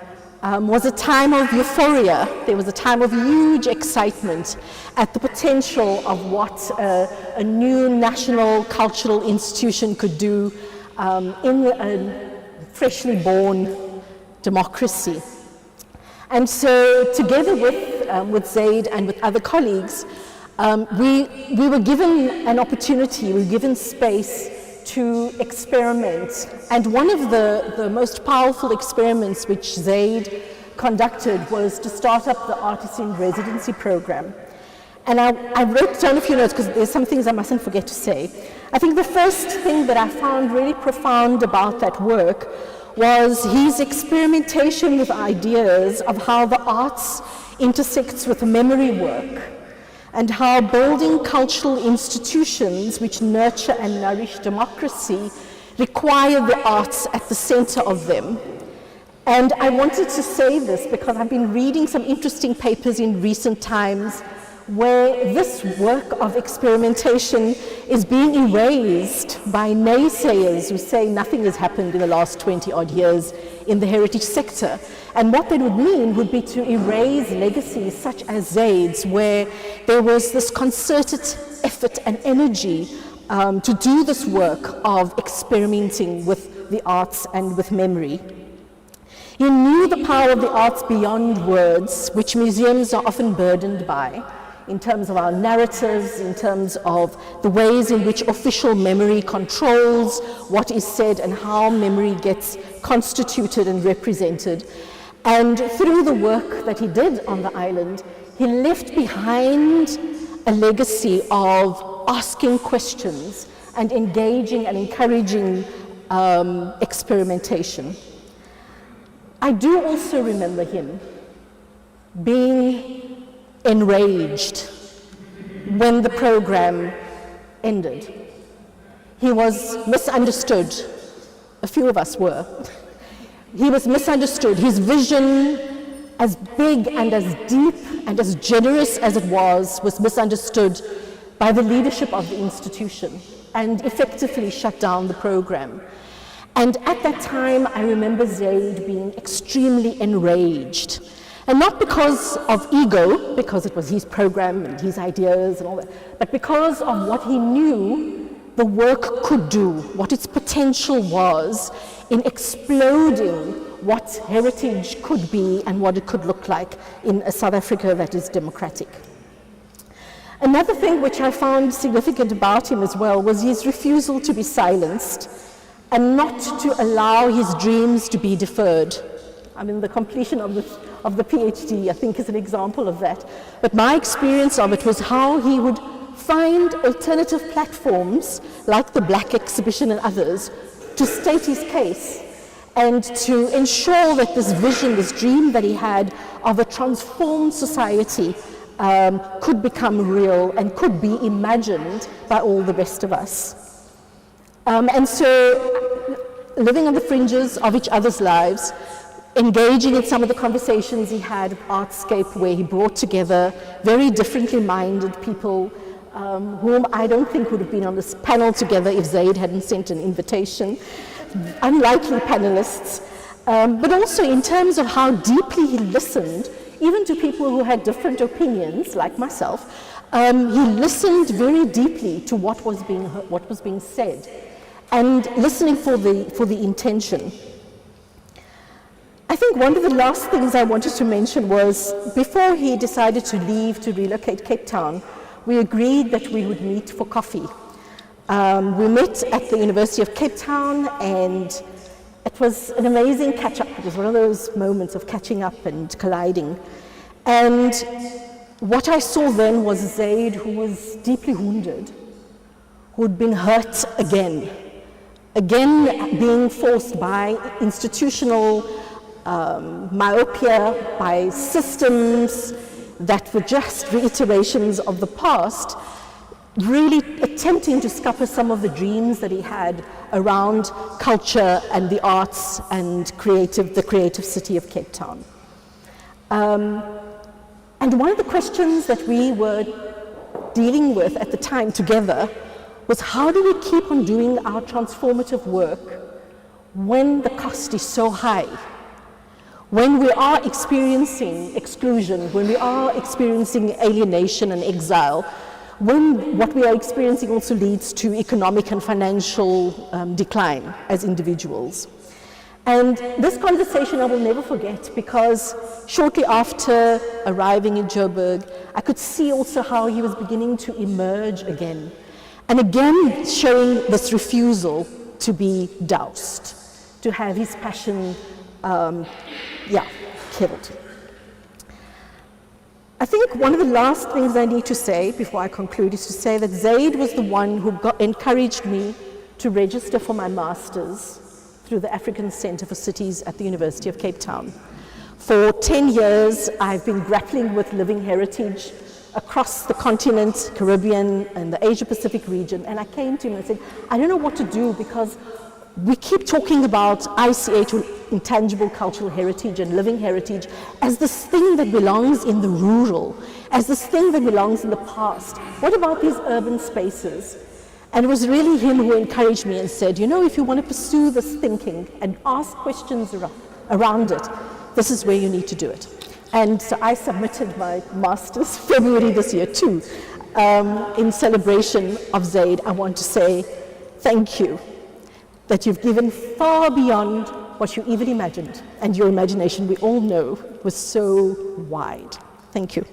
Speaker 9: was a time of euphoria. There was a time of huge excitement at the potential of what a new national cultural institution could do in a freshly born democracy. And so together with Zayd and with other colleagues, we were given an opportunity, we were given space to experiment. And one of the most powerful experiments which Zayd conducted was to start up the Artist in Residency program. And I wrote down a few notes because there's some things I mustn't forget to say. I think the first thing that I found really profound about that work was his experimentation with ideas of how the arts intersects with memory work, and how building cultural institutions which nurture and nourish democracy require the arts at the center of them. And I wanted to say this because I've been reading some interesting papers in recent times where this work of experimentation is being erased by naysayers who say nothing has happened in the last 20 odd years in the heritage sector. And what that would mean would be to erase legacies such as Zayd's, where there was this concerted effort and energy to do this work of experimenting with the arts and with memory. He knew the power of the arts beyond words, which museums are often burdened by. in terms of our narratives, in terms of the ways in which official memory controls what is said and how memory gets constituted and represented. And through the work that he did on the island, he left behind a legacy of asking questions and engaging and encouraging experimentation. I do also remember him being enraged when the program ended. He was misunderstood. A few of us were. He was misunderstood. His vision, as big and as deep and as generous as it was misunderstood by the leadership of the institution and effectively shut down the program. And at that time, I remember Zayd being extremely enraged. And not because of ego, because it was his program and his ideas and all that, but because of what he knew the work could do, what its potential was in exploding what heritage could be and what it could look like in a South Africa that is democratic. Another thing which I found significant about him as well was his refusal to be silenced and not to allow his dreams to be deferred. I mean, the completion of the PhD, I think, is an example of that. But my experience of it was how he would find alternative platforms, like the Black Exhibition and others, to state his case and to ensure that this vision, this dream that he had of a transformed society could become real and could be imagined by all the rest of us. And so, living on the fringes of each other's lives, engaging in some of the conversations he had at Artscape, where he brought together very differently minded people whom I don't think would have been on this panel together if Zayd hadn't sent an invitation, unlikely panelists, but also in terms of how deeply he listened, even to people who had different opinions, like myself. He listened very deeply to what was being said, and listening for the intention. I think one of the last things I wanted to mention was, before he decided to leave to relocate Cape Town, we agreed that we would meet for coffee. We met at the University of Cape Town, and it was an amazing catch-up. It was one of those moments of catching up and colliding. And what I saw then was Zayd, who was deeply wounded, who had been hurt again being forced by institutional myopia, by systems that were just reiterations of the past, really attempting to scupper some of the dreams that he had around culture and the arts and the creative city of Cape Town. And one of the questions that we were dealing with at the time together was, how do we keep on doing our transformative work when the cost is so high? When we are experiencing exclusion, when we are experiencing alienation and exile, when what we are experiencing also leads to economic and financial decline as individuals. And this conversation I will never forget, because shortly after arriving in Joburg, I could see also how he was beginning to emerge again. And again showing this refusal to be doused, to have his passion killed. I think one of the last things I need to say before I conclude is to say that Zayd was the one who encouraged me to register for my master's through the African Centre for Cities at the University of Cape Town. For 10 years, I've been grappling with living heritage across the continent, Caribbean, and the Asia-Pacific region, and I came to him and said, I don't know what to do, because we keep talking about ICH, or intangible cultural heritage and living heritage, as this thing that belongs in the rural, as this thing that belongs in the past. What about these urban spaces? And it was really him who encouraged me and said, you know, if you want to pursue this thinking and ask questions around it, this is where you need to do it. And so I submitted my master's February this year too. In celebration of Zayd, I want to say thank you, that you've given far beyond what you even imagined, and your imagination, we all know, was so wide. Thank you.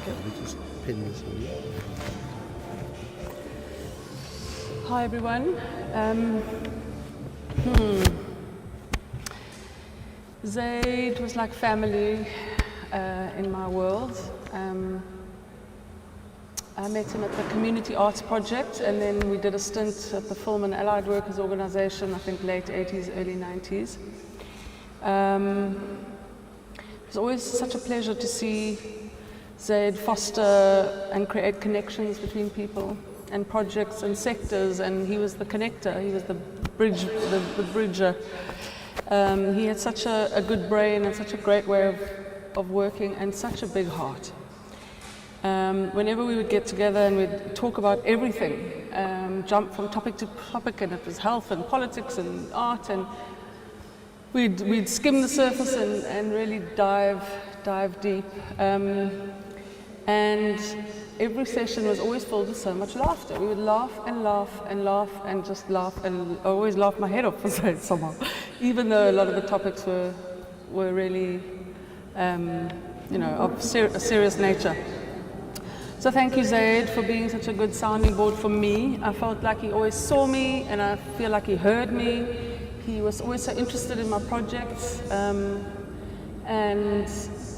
Speaker 7: We just pin this on you.
Speaker 10: Hi everyone. Zayd was like family in my world. I met him at the Community Arts Project, and then we did a stint at the Film and Allied Workers Organization, I think late 80s, early 90s. It was always such a pleasure to see Zayd foster and create connections between people and projects and sectors, and he was the connector, he was the bridger. He had such a good brain and such a great way of working and such a big heart. Whenever we would get together and we'd talk about everything, jump from topic to topic, and it was health and politics and art, and we'd skim the surface and really dive deep. And every session was always filled with so much laughter. We would laugh and laugh and laugh and just laugh, and I always laughed my head off for Zayd somehow, even though a lot of the topics were really, of a serious nature. So thank you, Zayd, for being such a good sounding board for me. I felt like he always saw me, and I feel like he heard me. He was always so interested in my projects, and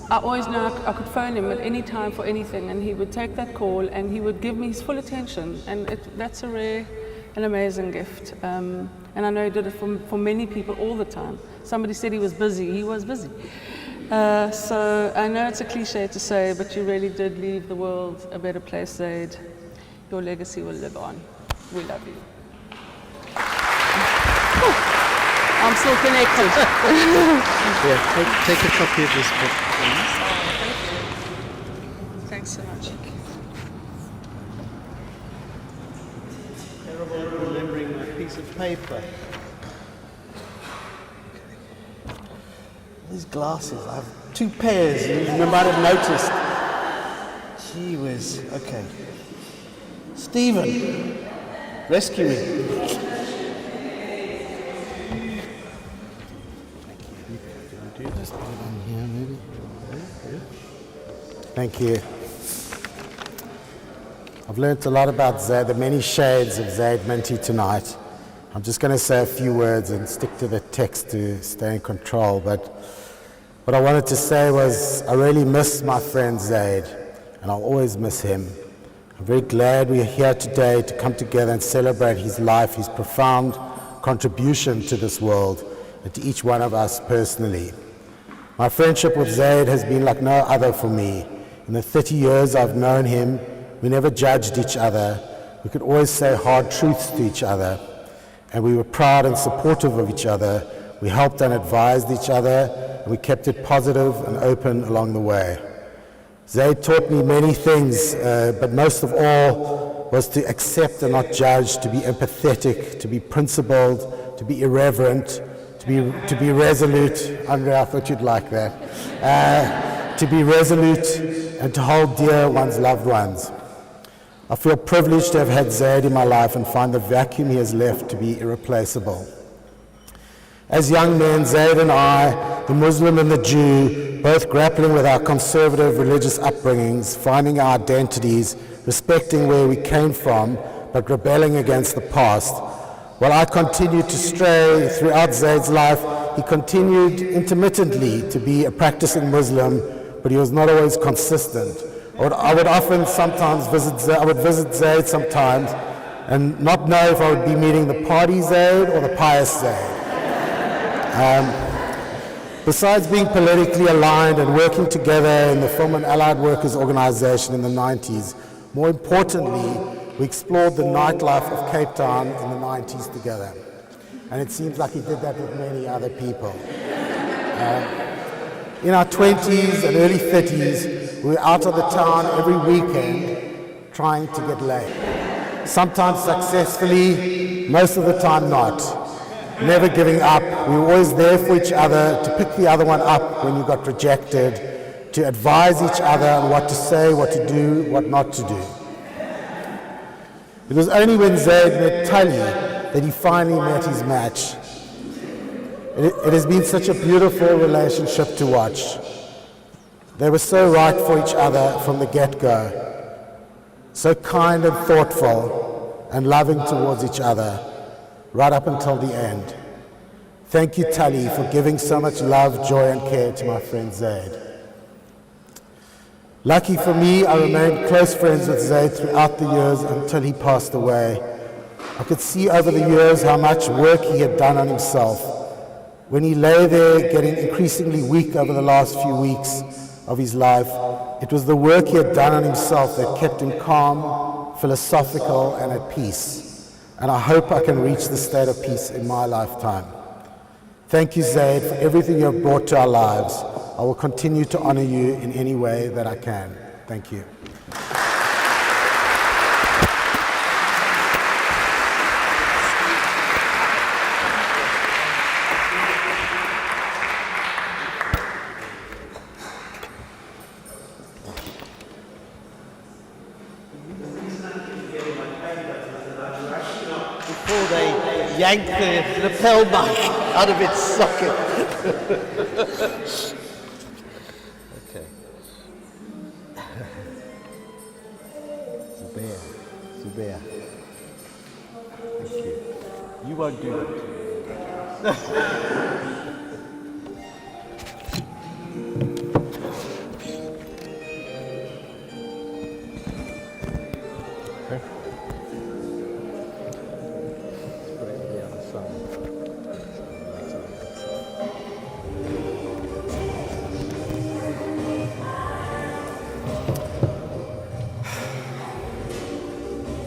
Speaker 10: I always knew I could phone him at any time for anything, and he would take that call and he would give me his full attention, and that's a rare and amazing gift. And I know he did it for many people all the time. Somebody said he was busy. He was busy. So I know it's a cliche to say, but you really did leave the world a better place, Zayd. Your legacy will live on. We love you. I'm still connected.
Speaker 7: Yeah, take a copy of this book, please.
Speaker 10: Thank you. Thanks so much.
Speaker 1: Terrible remembering my piece of paper. These glasses, I have 2 pairs, you might have noticed. Gee whiz, okay. Stephen, rescue me.
Speaker 11: Thank you. I've learnt a lot about Zayd, the many shades of Zayd Minty tonight. I'm just going to say a few words and stick to the text to stay in control. But what I wanted to say was I really miss my friend Zayd, and I'll always miss him. I'm very glad we're here today to come together and celebrate his life, his profound contribution to this world, and to each one of us personally. My friendship with Zayd has been like no other for me. In the 30 years I've known him, we never judged each other. We could always say hard truths to each other, and we were proud and supportive of each other. We helped and advised each other, and we kept it positive and open along the way. Zayd taught me many things, but most of all was to accept and not judge, to be empathetic, to be principled, to be irreverent, to be resolute. Andrea, I thought you'd like that. To be resolute and to hold dear one's loved ones. I feel privileged to have had Zayd in my life and find the vacuum he has left to be irreplaceable. As young men, Zayd and I, the Muslim and the Jew, both grappling with our conservative religious upbringings, finding our identities, respecting where we came from, but rebelling against the past. While I continued to stray throughout Zayd's life, he continued intermittently to be a practicing Muslim, but he was not always consistent. I would often sometimes visit Zayd sometimes and not know if I would be meeting the party Zayd or the pious Zayd. Besides being politically aligned and working together in the Film and Allied Workers Organization in the 90s, more importantly, we explored the nightlife of Cape Town in the 90s together. And it seems like he did that with many other people. In our 20s and early 30s, we were out of the town every weekend trying to get laid. Sometimes successfully, most of the time not. Never giving up. We were always there for each other, to pick the other one up when you got rejected, to advise each other on what to say, what to do, what not to do. It was only when Zayd met Tully that he finally met his match. It has been such a beautiful relationship to watch. They were so right for each other from the get-go, so kind and thoughtful and loving towards each other, right up until the end. Thank you, Tali, for giving so much love, joy and care to my friend Zayd. Lucky for me, I remained close friends with Zayd throughout the years until he passed away. I could see over the years how much work he had done on himself. When he lay there getting increasingly weak over the last few weeks of his life, it was the work he had done on himself that kept him calm, philosophical and at peace. And I hope I can reach the state of peace in my lifetime. Thank you, Zayd, for everything you have brought to our lives. I will continue to honor you in any way that I can. Thank you.
Speaker 1: Before they yank the lapel mic out of its socket. Okay. Zubair. Thank you. You won't do that.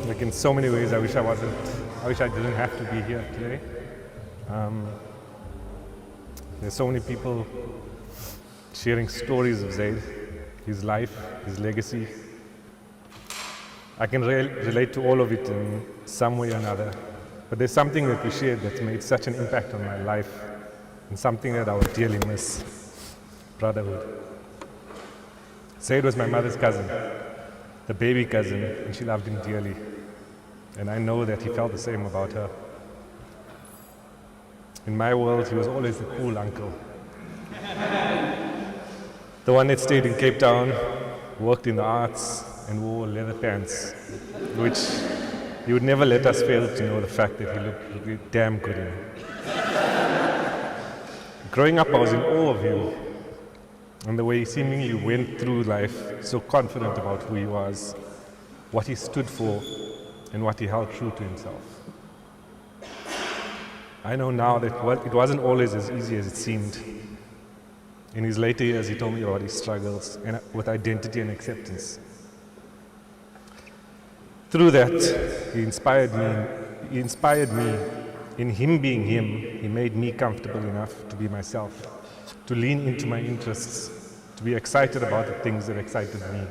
Speaker 12: Like in so many ways, I wish I didn't have to be here today. There's so many people sharing stories of Zayd, his life, his legacy. I can relate to all of it in some way or another, but there's something that we shared that's made such an impact on my life and something that I would dearly miss: brotherhood. Zayd was my mother's cousin, the baby cousin, and she loved him dearly. And I know that he felt the same about her. In my world, he was always the cool uncle. The one that stayed in Cape Town, worked in the arts, and wore leather pants, which he would never let us fail to know the fact that he looked really damn good in. Growing up, I was in awe of him, and the way he seemingly went through life, so confident about who he was, what he stood for, and what he held true to himself. I know now that it wasn't always as easy as it seemed. In his later years, he told me about his struggles with identity and acceptance. Through that, he inspired me. In him being him, he made me comfortable enough to be myself, to lean into my interests, to be excited about the things that excited me.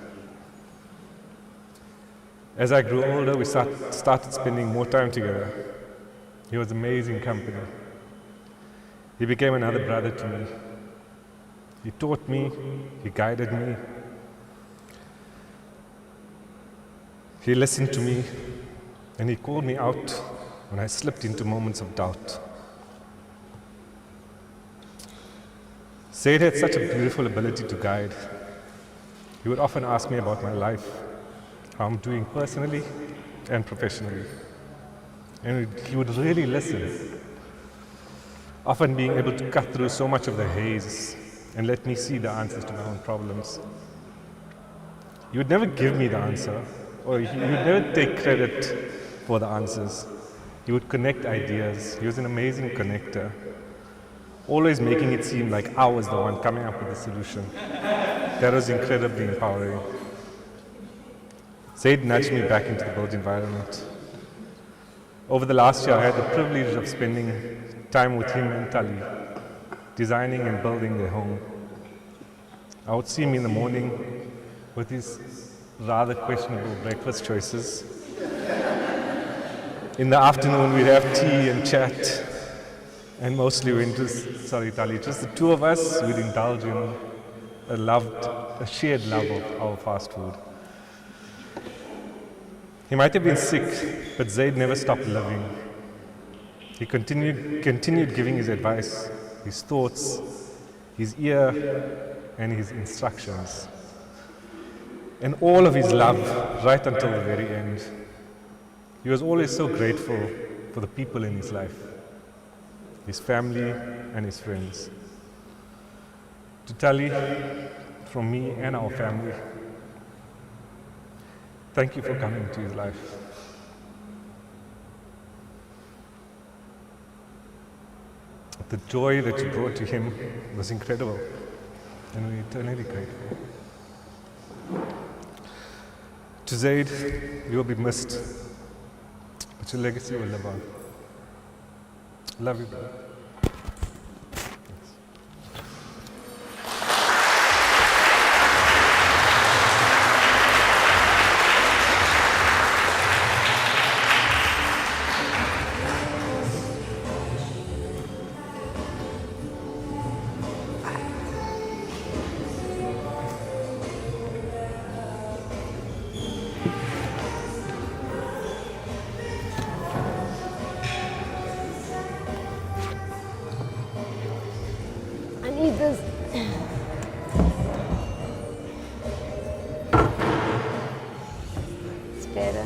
Speaker 12: As I grew older, we started spending more time together. He was amazing company. He became another brother to me. He taught me, he guided me. He listened to me, and he called me out when I slipped into moments of doubt. Zayd had such a beautiful ability to guide. He would often ask me about my life, how I'm doing personally and professionally. And he would really listen, often being able to cut through so much of the haze and let me see the answers to my own problems. He would never give me the answer, or he would never take credit for the answers. He would connect ideas. He was an amazing connector, always making it seem like I was the one coming up with the solution. That was incredibly empowering. Zayd nudged me back into the built environment. Over the last year, I had the privilege of spending time with him and Tali, designing and building their home. I would see him in the morning with his rather questionable breakfast choices. In the afternoon, we'd have tea and chat, and mostly when just the two of us, we'd indulge in a shared love of our fast food. He might have been sick, but Zayd never stopped living. He continued giving his advice, his thoughts, his ear, and his instructions, and all of his love right until the very end. He was always so grateful for the people in his life, his family and his friends. To Tali, from me and our family, thank you for coming to his life. The joy that you brought to him was incredible, and we're eternally grateful. To Zayd, you will be missed, but your legacy will live on. Love you, brother.
Speaker 13: It's better.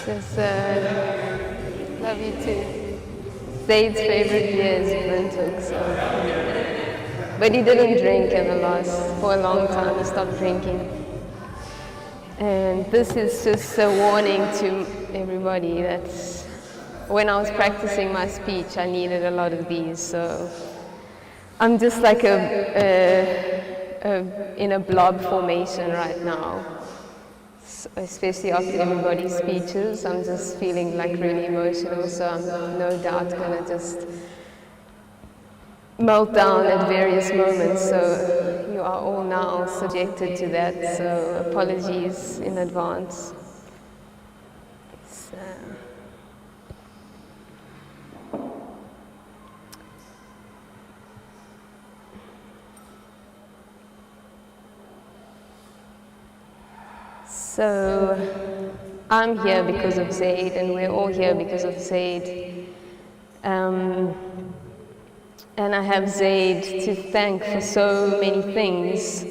Speaker 13: Just love you too. Zayd's favorite beer is Windhoek, so. But he didn't drink for a long time. He stopped drinking. And this is just a warning to everybody that when I was practicing my speech, I needed a lot of these. So I'm just like in a blob formation right now, especially after everybody's speeches. I'm just feeling like really emotional, so I'm no doubt gonna just melt down at various moments. So you are all now subjected to that, so apologies in advance. So I'm here because of Zayd, and we're all here because of Zayd. And I have Zayd to thank for so many things.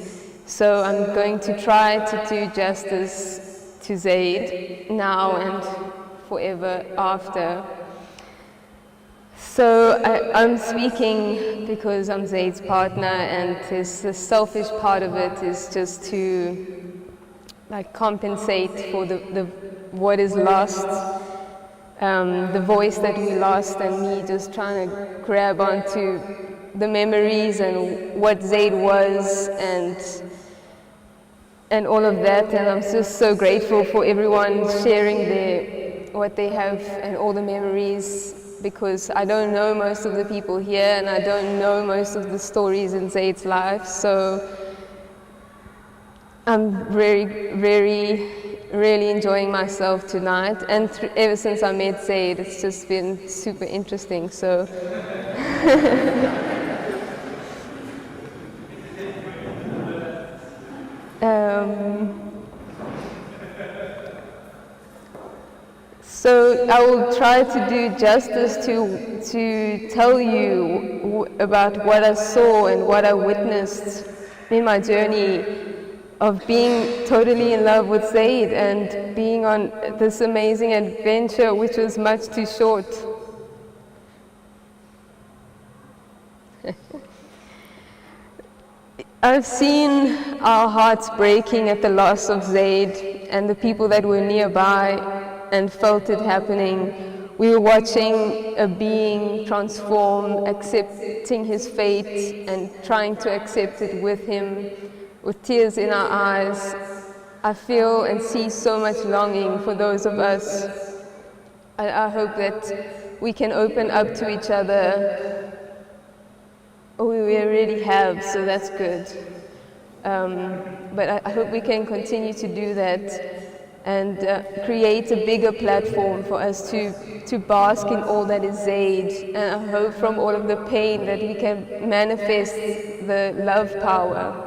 Speaker 13: So I'm going to try to do justice to Zayd now and forever after. So I'm speaking because I'm Zayd's partner, and the selfish part of it is just to compensate for what is lost. The voice that we lost, and me just trying to grab onto the memories and what Zayd was and all of that. And I'm just so grateful for everyone sharing what they have and all the memories, because I don't know most of the people here, and I don't know most of the stories in Zayd's life. So I'm really enjoying myself tonight, and ever since I met Zayd, it's just been super interesting. So so I will try to do justice to tell you about what I saw and what I witnessed in my journey of being totally in love with Zayd and being on this amazing adventure, which was much too short. I've seen our hearts breaking at the loss of Zayd and the people that were nearby and felt it happening. We were watching a being transform, accepting his fate and trying to accept it with him. With tears in our eyes, I feel and see so much longing for those of us. I hope that we can open up to each other. We already have, so that's good. But I hope we can continue to do that and create a bigger platform for us to bask in all that is Zayd. And I hope from all of the pain that we can manifest the love power.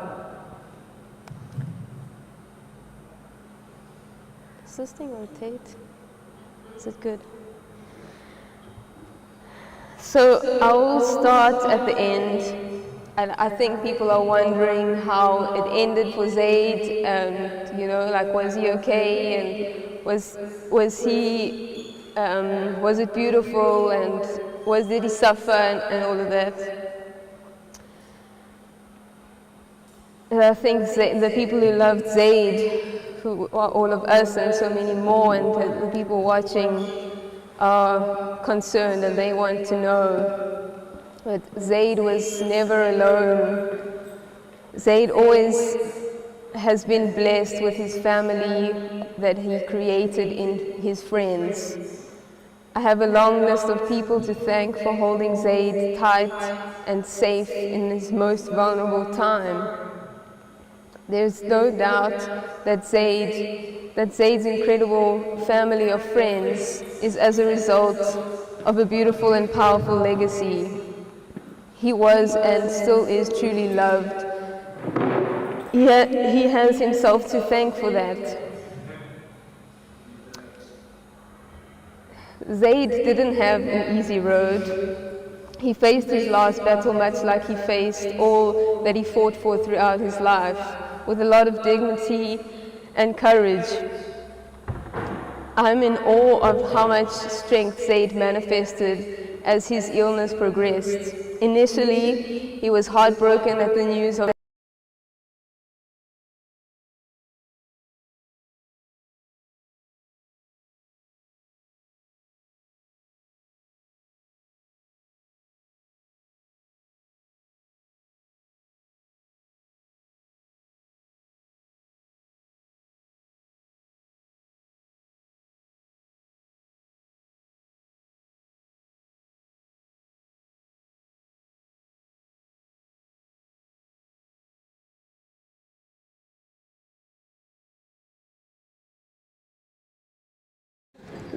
Speaker 13: Does this thing rotate? Is it good? So I will start at the end, and I think people are wondering how it ended for Zayd, and like, was he okay, and was it beautiful, and did he suffer, and all of that. And I think the people who loved Zayd, who are all of us and so many more, and the people watching are concerned and they want to know. But Zayd was never alone. Zayd always has been blessed with his family that he created in his friends. I have a long list of people to thank for holding Zayd tight and safe in his most vulnerable time. There's no doubt that Zayd's incredible family of friends is as a result of a beautiful and powerful legacy. He was and still is truly loved. He has himself to thank for that. Zayd didn't have an easy road. He faced his last battle much like he faced all that he fought for throughout his life, with a lot of dignity and courage. I'm in awe of how much strength Zayd manifested as his illness progressed. Initially, he was heartbroken at the news of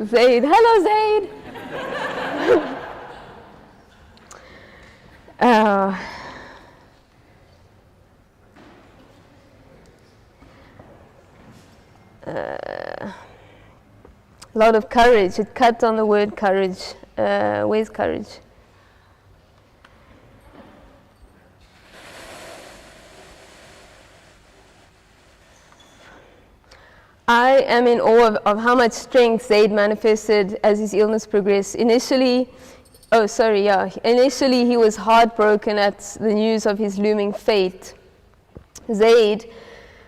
Speaker 13: Zayd. Hello, Zayd. A lot of courage. It cut on the word courage. Where's courage? I am in awe of how much strength Zayd manifested as his illness progressed. Initially, he was heartbroken at the news of his looming fate. Zayd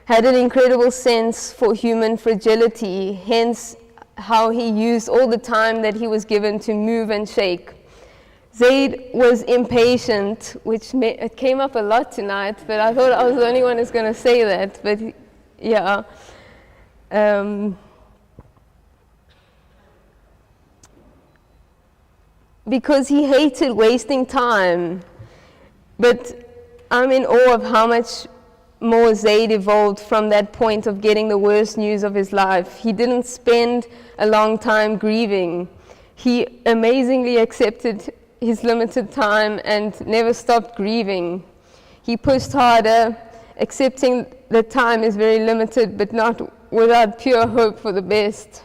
Speaker 13: had an incredible sense for human fragility, hence how he used all the time that he was given to move and shake. Zayd was impatient, which it came up a lot tonight, but I thought I was the only one who's going to say that, but yeah. Because he hated wasting time. But I'm in awe of how much more Zayd evolved from that point of getting the worst news of his life. He didn't spend a long time grieving. He amazingly accepted his limited time and never stopped grieving. He pushed harder, accepting that time is very limited, but not without pure hope for the best.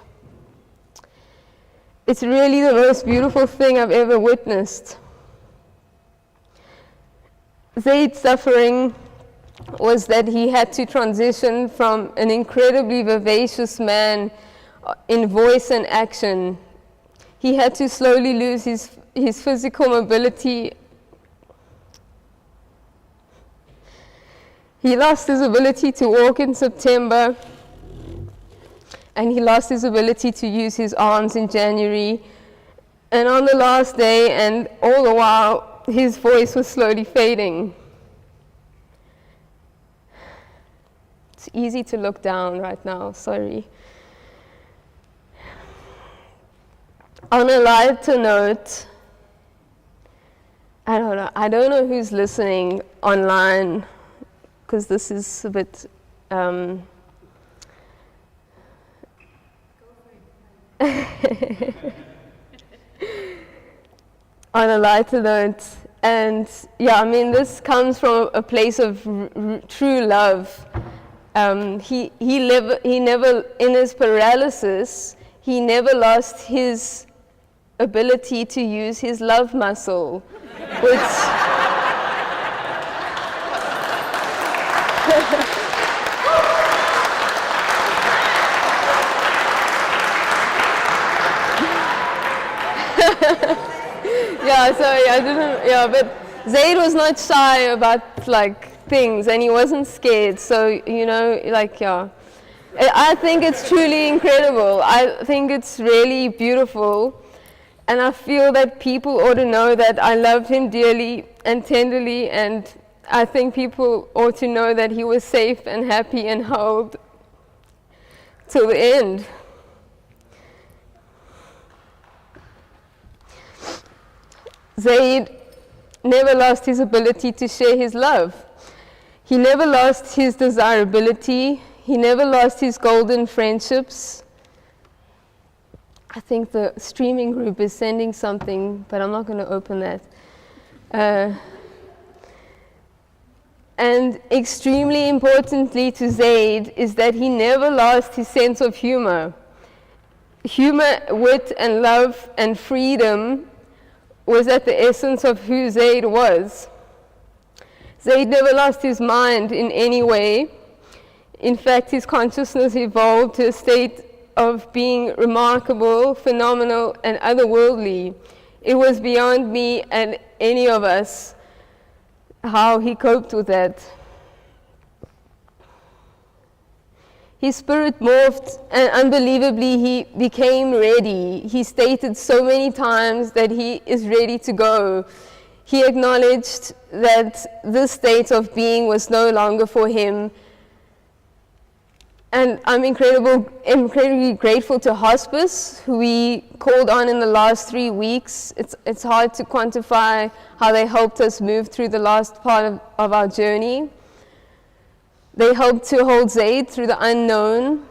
Speaker 13: It's really the most beautiful thing I've ever witnessed. Zayd's suffering was that he had to transition from an incredibly vivacious man in voice and action. He had to slowly lose his physical mobility. He lost his ability to walk in September, and he lost his ability to use his arms in January. And on the last day, and all the while, his voice was slowly fading. It's easy to look down right now, sorry. On a lighter note, I don't know who's listening online, because this is a bit on a lighter note, and yeah, I mean, this comes from a place of true love. He never, in his paralysis, he never lost his ability to use his love muscle, which but Zayd was not shy about like things, and he wasn't scared. So I think it's truly incredible. I think it's really beautiful, and I feel that people ought to know that I loved him dearly and tenderly, and I think people ought to know that he was safe and happy and held till the end. Zayd never lost his ability to share his love. He never lost his desirability. He never lost his golden friendships. I think the streaming group is sending something, but I'm not going to open that. And extremely importantly to Zayd is that he never lost his sense of humor. Humor, wit, and love and freedom was at the essence of who Zayd was. Zayd never lost his mind in any way. In fact, his consciousness evolved to a state of being remarkable, phenomenal, and otherworldly. It was beyond me and any of us how he coped with that. His spirit morphed, and unbelievably he became ready. He stated so many times that he is ready to go. He acknowledged that this state of being was no longer for him. And I'm incredibly grateful to hospice, who we called on in the last 3 weeks. It's hard to quantify how they helped us move through the last part of our journey. They helped to hold Zayd through the unknown,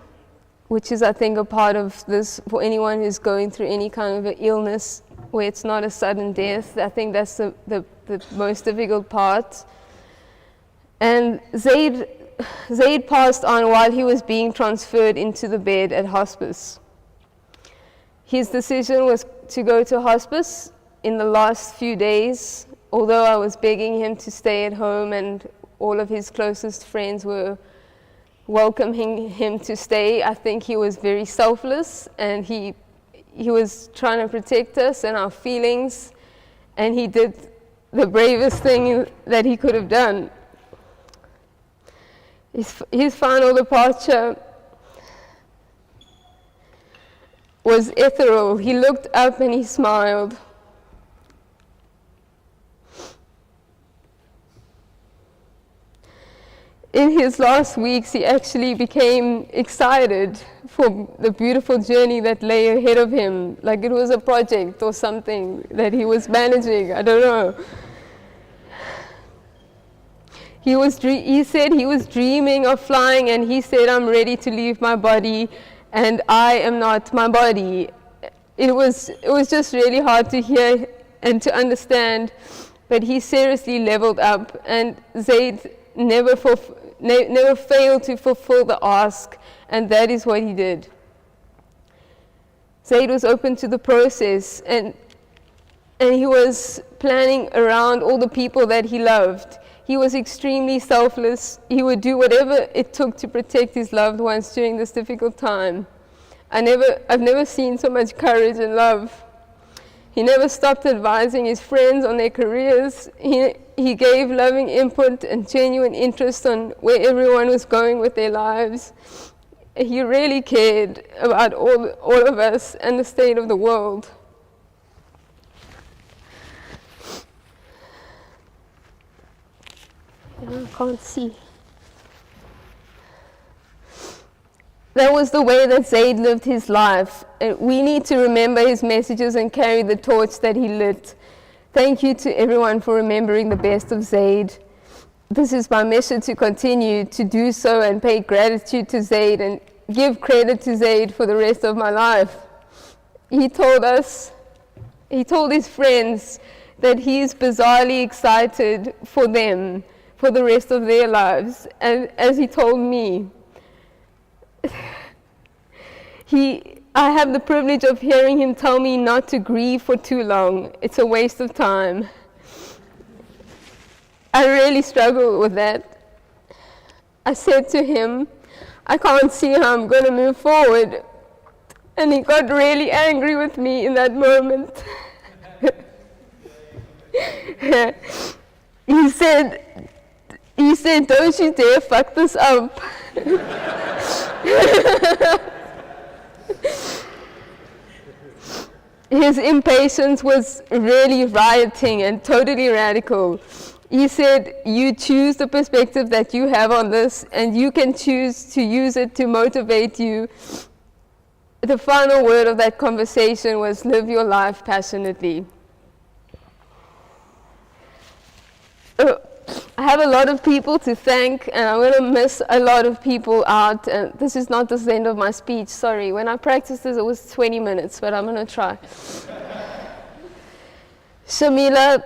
Speaker 13: which is, I think, a part of this for anyone who's going through any kind of an illness where it's not a sudden death. I think that's the most difficult part. And Zayd passed on while he was being transferred into the bed at hospice. His decision was to go to hospice in the last few days, although I was begging him to stay at home, and all of his closest friends were welcoming him to stay. I think he was very selfless, and he was trying to protect us and our feelings, and he did the bravest thing that he could have done. His final departure was ethereal. He looked up and he smiled. In his last weeks, he actually became excited for the beautiful journey that lay ahead of him, like it was a project or something that he was managing. I don't know. He said he was dreaming of flying, and he said, "I'm ready to leave my body, and I am not my body." It was just really hard to hear and to understand, but he seriously leveled up, and Zayd never failed to fulfill the ask, and that is what he did. Zayd was open to the process, and he was planning around all the people that he loved. He was extremely selfless. He would do whatever it took to protect his loved ones during this difficult time. I've never seen so much courage and love. He never stopped advising his friends on their careers. He gave loving input and genuine interest on where everyone was going with their lives. He really cared about all of us and the state of the world. I can't see. That was the way that Zayd lived his life. We need to remember his messages and carry the torch that he lit. Thank you to everyone for remembering the best of Zayd. This is my mission, to continue to do so and pay gratitude to Zayd and give credit to Zayd for the rest of my life. He told his friends that he is bizarrely excited for them, for the rest of their lives. And as he told me, I have the privilege of hearing him tell me not to grieve for too long. It's a waste of time. I really struggle with that. I said to him, I can't see how I'm going to move forward. And he got really angry with me in that moment. He said, don't you dare fuck this up. His impatience was really rioting and totally radical. He said, you choose the perspective that you have on this, and you can choose to use it to motivate you. The final word of that conversation was, live your life passionately. I have a lot of people to thank, and I'm going to miss a lot of people out. And this is not the end of my speech, sorry. When I practiced this, it was 20 minutes, but I'm going to try. Shamila,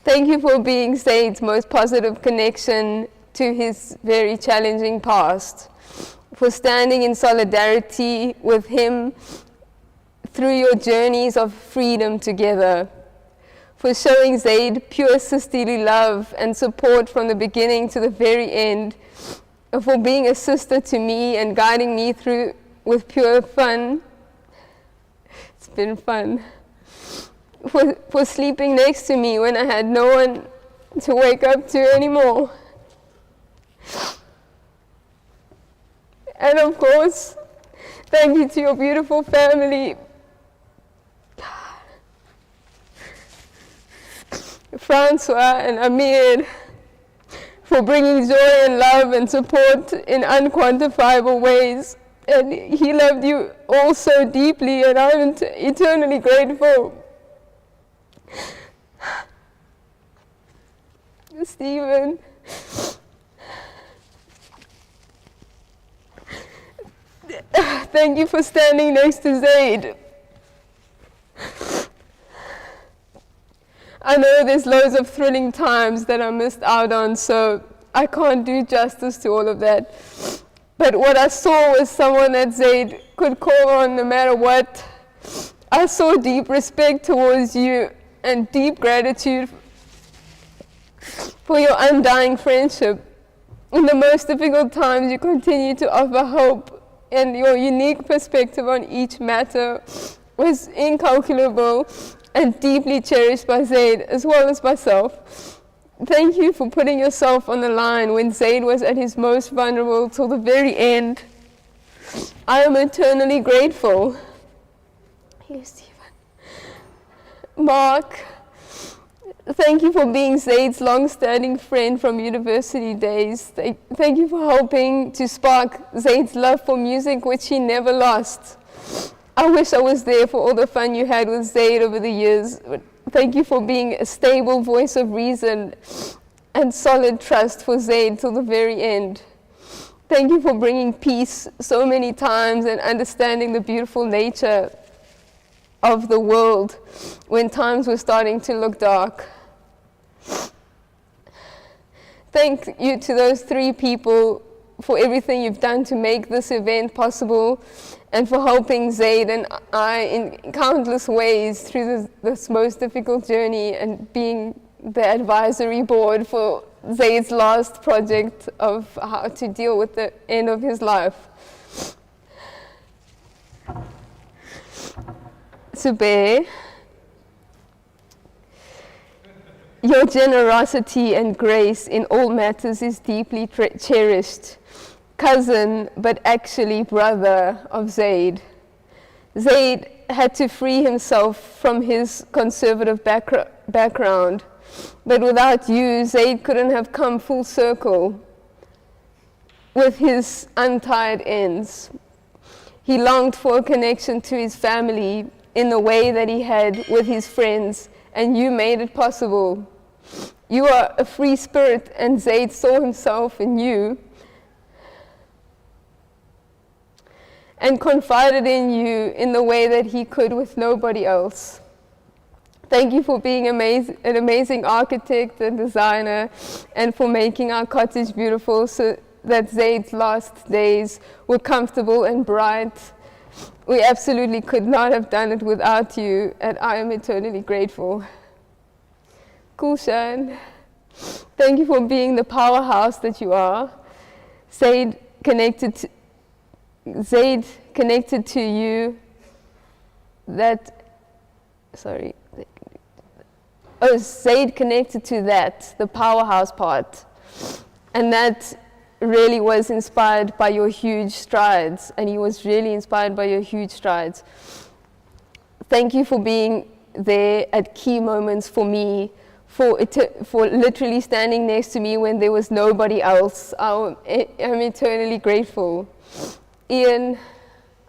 Speaker 13: thank you for being Zayd's most positive connection to his very challenging past, for standing in solidarity with him through your journeys of freedom together, for showing Zayd pure sisterly love and support from the beginning to the very end, for being a sister to me and guiding me through with pure fun. It's been fun. For sleeping next to me when I had no one to wake up to anymore. And of course, thank you to your beautiful family. Francois and Amir, for bringing joy and love and support in unquantifiable ways. And he loved you all so deeply, and I'm eternally grateful. Stephen, thank you for standing next to Zayd. I know there's loads of thrilling times that I missed out on, so I can't do justice to all of that. But what I saw was someone that Zayd could call on no matter what. I saw deep respect towards you and deep gratitude for your undying friendship. In the most difficult times, you continue to offer hope, and your unique perspective on each matter was incalculable and deeply cherished by Zayd as well as myself. Thank you for putting yourself on the line when Zayd was at his most vulnerable till the very end. I am eternally grateful. Here, Stephen. Mark, thank you for being Zayd's long-standing friend from university days. Thank you for helping to spark Zayd's love for music, which he never lost. I wish I was there for all the fun you had with Zayd over the years. Thank you for being a stable voice of reason and solid trust for Zayd till the very end. Thank you for bringing peace so many times and understanding the beautiful nature of the world when times were starting to look dark. Thank you to those 3 people for everything you've done to make this event possible, and for helping Zayd and I in countless ways through this most difficult journey, and being the advisory board for Zayd's last project of how to deal with the end of his life. Zubair, your generosity and grace in all matters is deeply cherished. Cousin, but actually brother of Zayd. Zayd had to free himself from his conservative background, but without you, Zayd couldn't have come full circle with his untied ends. He longed for a connection to his family in the way that he had with his friends, and you made it possible. You are a free spirit, and Zayd saw himself in you and confided in you in the way that he could with nobody else. Thank you for being an amazing architect and designer, and for making our cottage beautiful so that Zayd's last days were comfortable and bright. We absolutely could not have done it without you, and I am eternally grateful. Kulshan, thank you for being the powerhouse that you are. Zayd connected to you Zayd connected to that, the powerhouse part. And that really was inspired by your huge strides, and he was really inspired by your huge strides. Thank you for being there at key moments for me, for literally standing next to me when there was nobody else. I'm eternally grateful. Ian,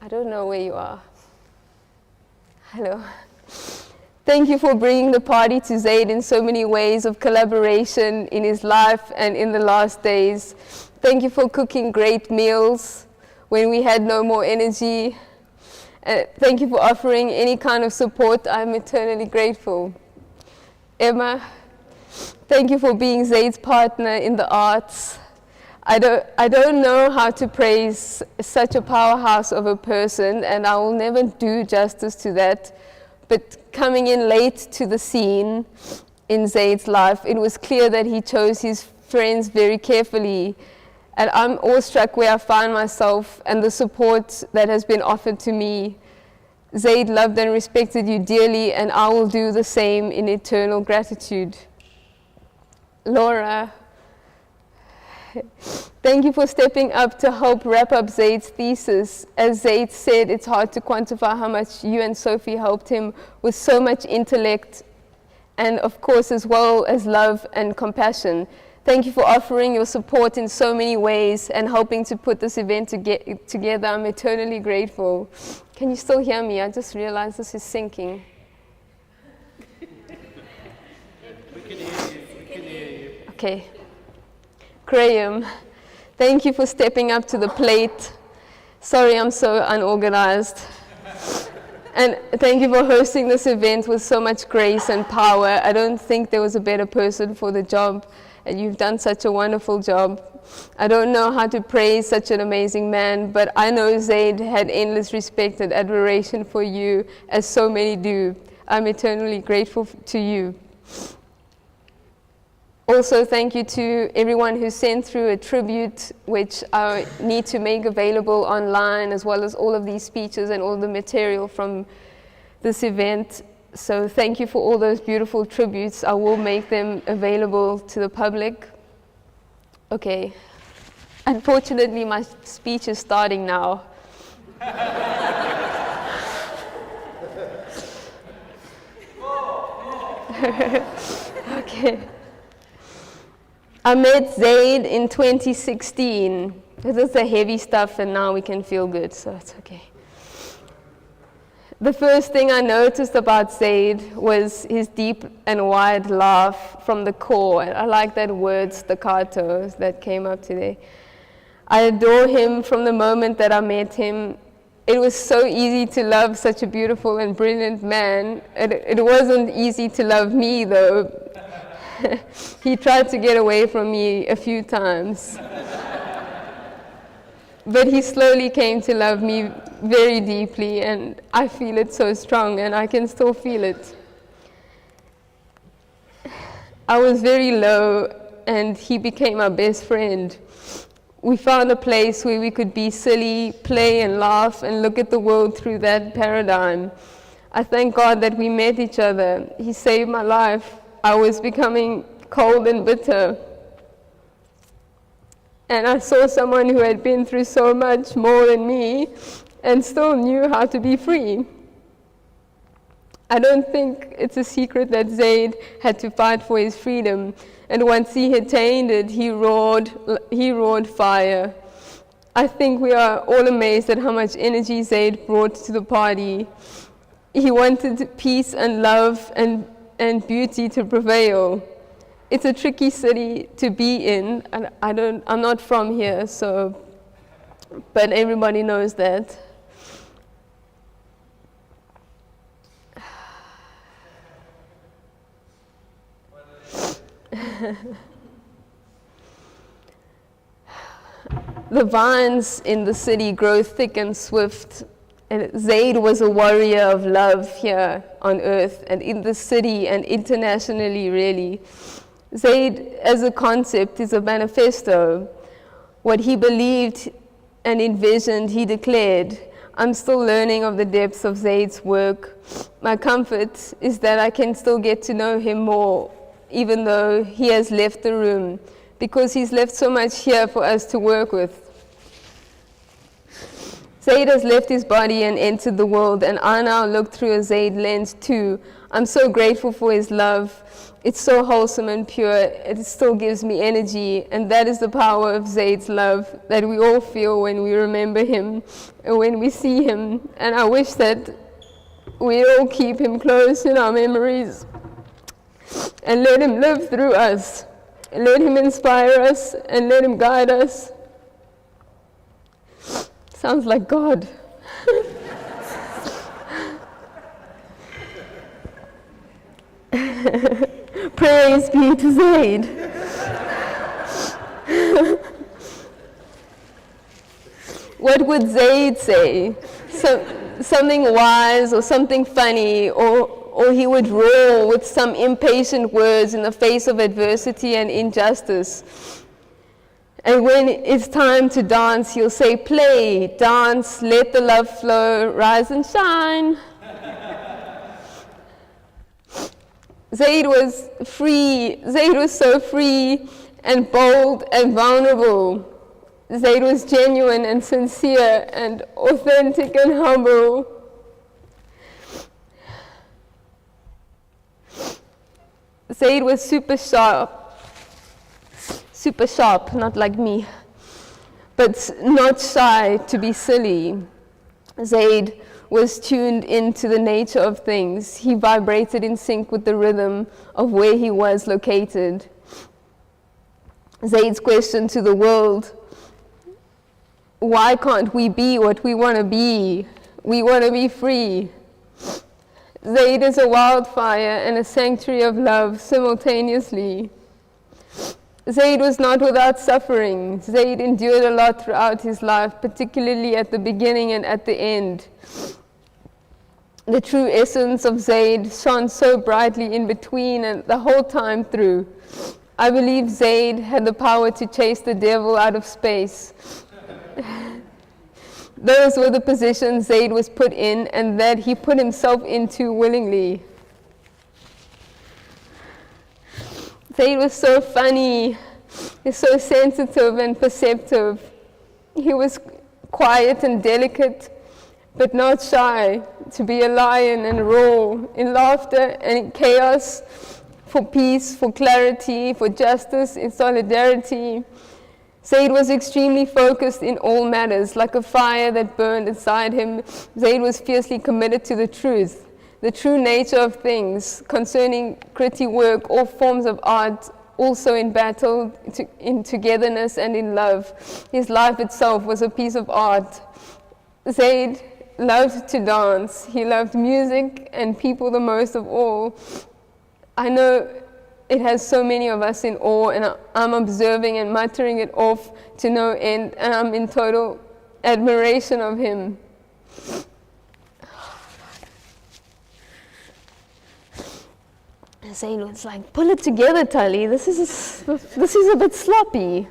Speaker 13: I don't know where you are. Hello. Thank you for bringing the party to Zayd in so many ways of collaboration in his life and in the last days. Thank you for cooking great meals when we had no more energy. Thank you for offering any kind of support. I'm eternally grateful. Emma, thank you for being Zayd's partner in the arts. I don't know how to praise such a powerhouse of a person, and I will never do justice to that. But coming in late to the scene in Zayd's life, it was clear that he chose his friends very carefully. And I'm awestruck where I find myself and the support that has been offered to me. Zayd loved and respected you dearly, and I will do the same in eternal gratitude. Laura, thank you for stepping up to help wrap up Zayd's thesis. As Zayd said, it's hard to quantify how much you and Sophie helped him with so much intellect, and of course as well as love and compassion. Thank you for offering your support in so many ways and helping to put this event together. I'm eternally grateful. Can you still hear me? I just realized this is syncing.
Speaker 14: We can hear you.
Speaker 13: Okay. Graham, thank you for stepping up to the plate. Sorry I'm so unorganized. And thank you for hosting this event with so much grace and power. I don't think there was a better person for the job, and you've done such a wonderful job. I don't know how to praise such an amazing man, but I know Zayd had endless respect and admiration for you, as so many do. I'm eternally grateful to you. Also, thank you to everyone who sent through a tribute, which I need to make available online, as well as all of these speeches and all the material from this event. So thank you for all those beautiful tributes. I will make them available to the public. Okay. Unfortunately, my speech is starting now. Okay. I met Zayd in 2016. This is the heavy stuff, and now we can feel good, so it's okay. The first thing I noticed about Zayd was his deep and wide laugh from the core. And I like that word, staccato, that came up today. I adore him from the moment that I met him. It was so easy to love such a beautiful and brilliant man. It wasn't easy to love me, though. He tried to get away from me a few times. But he slowly came to love me very deeply, and I feel it so strong, and I can still feel it. I was very low, and he became our best friend. We found a place where we could be silly, play and laugh, and look at the world through that paradigm. I thank God that we met each other. He saved my life. I was becoming cold and bitter. And I saw someone who had been through so much more than me and still knew how to be free. I don't think it's a secret that Zayd had to fight for his freedom. And once he attained it, he roared fire. I think we are all amazed at how much energy Zayd brought to the party. He wanted peace and love and beauty to prevail. It's a tricky city to be in, and I'm not from here, so, but everybody knows that. The vines in the city grow thick and swift, and Zayd was a warrior of love here on earth and in the city and internationally, really. Zayd, as a concept, is a manifesto. What he believed and envisioned, he declared. I'm still learning of the depths of Zayd's work. My comfort is that I can still get to know him more, even though he has left the room, because he's left so much here for us to work with. Zayd has left his body and entered the world, and I now look through a Zayd lens too. I'm so grateful for his love. It's so wholesome and pure. It still gives me energy, and that is the power of Zayd's love that we all feel when we remember him and when we see him. And I wish that we all keep him close in our memories and let him live through us, and let him inspire us, and let him guide us. Sounds like God. Praise be to Zayd. What would Zayd say? Something wise or something funny, or he would roar with some impatient words in the face of adversity and injustice. And when it's time to dance, he'll say, play, dance, let the love flow, rise and shine. Zayd was free. Zayd was so free and bold and vulnerable. Zayd was genuine and sincere and authentic and humble. Zayd was super sharp, not like me, but not shy to be silly. Zayd was tuned into the nature of things. He vibrated in sync with the rhythm of where he was located. Zayd's question to the world: why can't we be what we want to be? We want to be free. Zayd is a wildfire and a sanctuary of love simultaneously. Zayd was not without suffering. Zayd endured a lot throughout his life, particularly at the beginning and at the end. The true essence of Zayd shone so brightly in between and the whole time through. I believe Zayd had the power to chase the devil out of space. Those were the positions Zayd was put in and that he put himself into willingly. Zayd was so funny, he's so sensitive and perceptive. He was quiet and delicate, but not shy, to be a lion and roar in laughter and in chaos, for peace, for clarity, for justice, in solidarity. Zayd was extremely focused in all matters, like a fire that burned inside him. Zayd was fiercely committed to the true nature of things, concerning gritty work, all forms of art, also in battle, in togetherness and in love. His life itself was a piece of art. Zayd loved to dance. He loved music and people the most of all. I know it has so many of us in awe, and I'm observing and muttering it off to no end, and I'm in total admiration of him. Zayd was like, pull it together, Tali. This is a bit sloppy.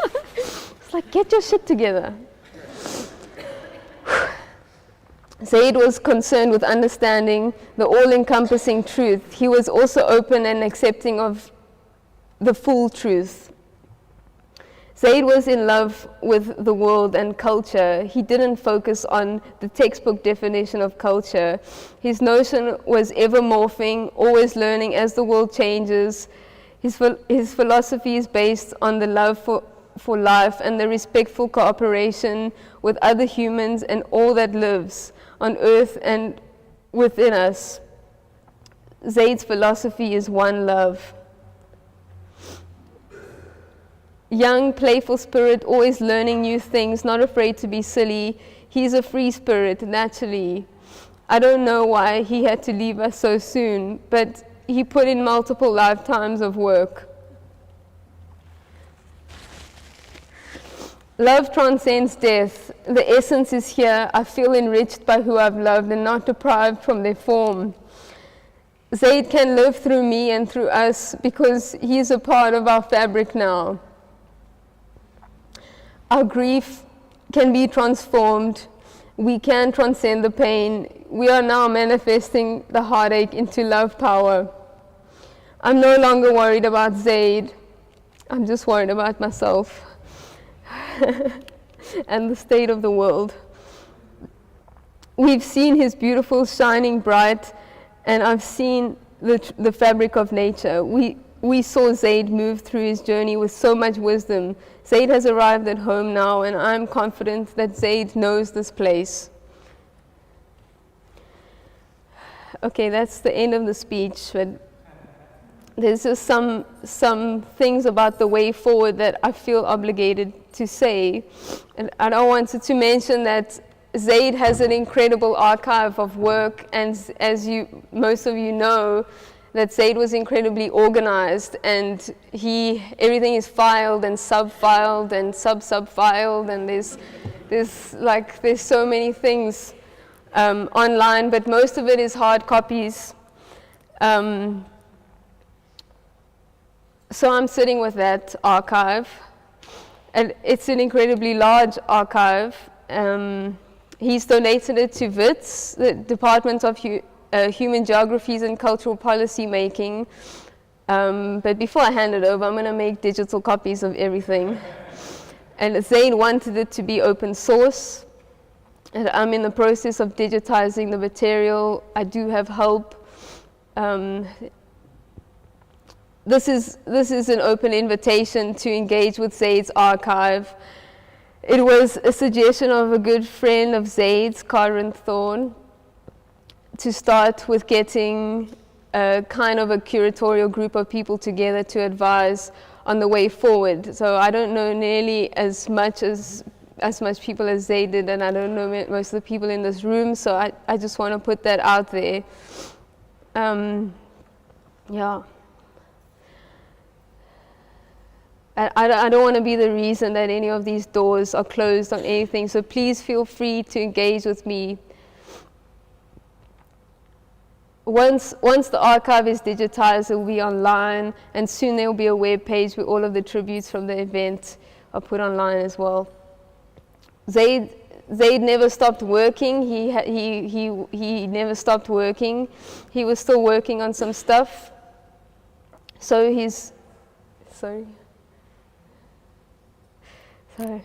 Speaker 13: It's like, get your shit together. Zayd was concerned with understanding the all-encompassing truth. He was also open and accepting of the full truth. Zayd was in love with the world and culture. He didn't focus on the textbook definition of culture. His notion was ever morphing, always learning as the world changes. His philosophy is based on the love for life and the respectful cooperation with other humans and all that lives on earth and within us. Zayd's philosophy is one love. Young, playful spirit, always learning new things, not afraid to be silly. He's a free spirit, naturally. I don't know why he had to leave us so soon, but he put in multiple lifetimes of work. Love transcends death. The essence is here. I feel enriched by who I've loved and not deprived from their form. Zayd can live through me and through us because he is a part of our fabric now. Our grief can be transformed. We can transcend the pain. We are now manifesting the heartache into love power. I'm no longer worried about Zayd. I'm just worried about myself and the state of the world. We've seen his beautiful, shining bright, and I've seen the fabric of nature. We saw Zayd move through his journey with so much wisdom. Zayd has arrived at home now, and I'm confident that Zayd knows this place. Okay, that's the end of the speech, but there's just some things about the way forward that I feel obligated to say. And I wanted to mention that Zayd has an incredible archive of work, and as most of you know, that Zayd was incredibly organized, and everything is filed and sub-filed and sub-sub-filed, and there's so many things online, but most of it is hard copies. So I'm sitting with that archive, and it's an incredibly large archive. He's donated it to WITS, the Department of Human Geographies and Cultural Policy Making. But before I hand it over, I'm going to make digital copies of everything. And Zayd wanted it to be open source. And I'm in the process of digitizing the material. I do have help. This is an open invitation to engage with Zayd's archive. It was a suggestion of a good friend of Zayd's, Karen Thorne, to start with getting a kind of a curatorial group of people together to advise on the way forward. So I don't know nearly as much people as Zayd did, and I don't know most of the people in this room, so I just want to put that out there. Yeah. I don't want to be the reason that any of these doors are closed on anything, so please feel free to engage with me. Once the archive is digitized, it will be online, and soon there will be a web page where all of the tributes from the event are put online as well. Zayd never stopped working. He never stopped working. He was still working on some stuff. So he's sorry. So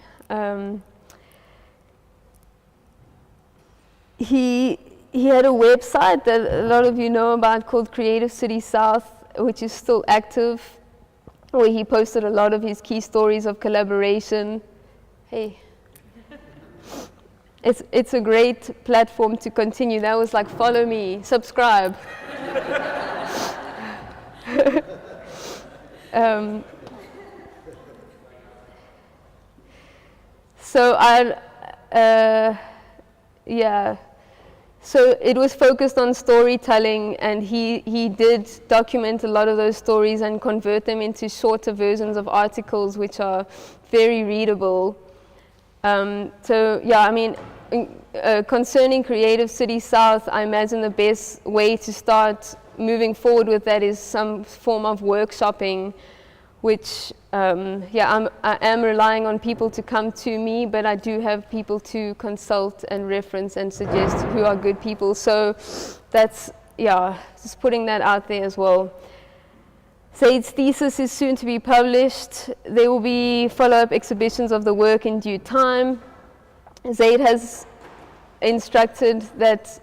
Speaker 13: he had a website that a lot of you know about called Creative City South, which is still active, where he posted a lot of his key stories of collaboration. Hey. It's a great platform to continue. That was like, follow me, subscribe. So it was focused on storytelling, and he did document a lot of those stories and convert them into shorter versions of articles, which are very readable. Concerning Creative City South, I imagine the best way to start moving forward with that is some form of workshopping, which I am relying on people to come to me, but I do have people to consult and reference and suggest who are good people. So that's, just putting that out there as well. Zayd's thesis is soon to be published. There will be follow-up exhibitions of the work in due time. Zayd has instructed that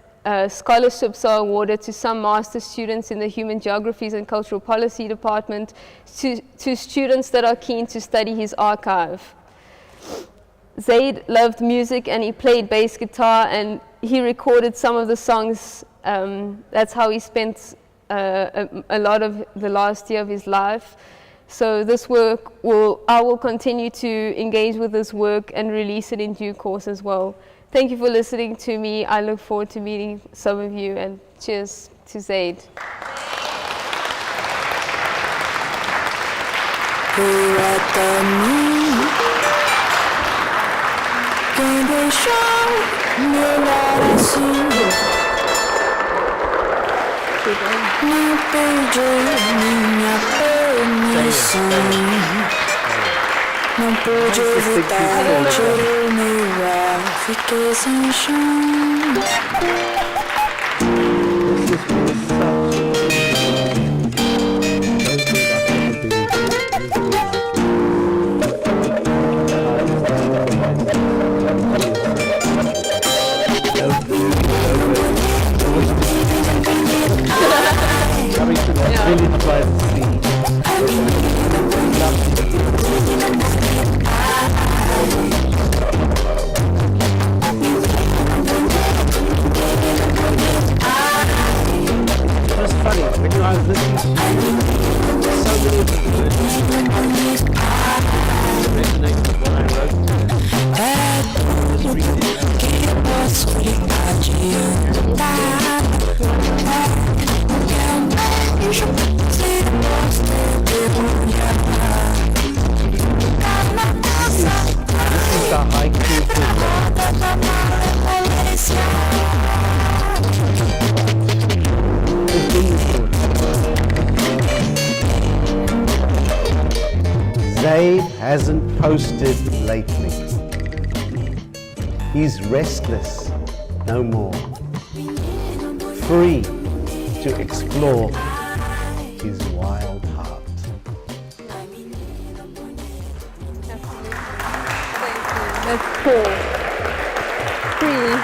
Speaker 13: scholarships are awarded to some master students in the Human Geographies and Cultural Policy Department to students that are keen to study his archive. Zayd loved music, and he played bass guitar, and he recorded some of the songs. That's how he spent a lot of the last year of his life. So this work I will continue to engage with this work and release it in due course as well. Thank you for listening to me. I look forward to meeting some of you, and cheers to Zayd.
Speaker 15: Não pude evitar o tiro no ar, fiquei sem chão.
Speaker 1: Really tries to see. It was funny when I was listening to so many of the words resonate with what I wrote. Just read it. This is the haiku Zayd hasn't posted lately. He's restless, no more. Free to explore his wild heart.
Speaker 13: That's cool. Free.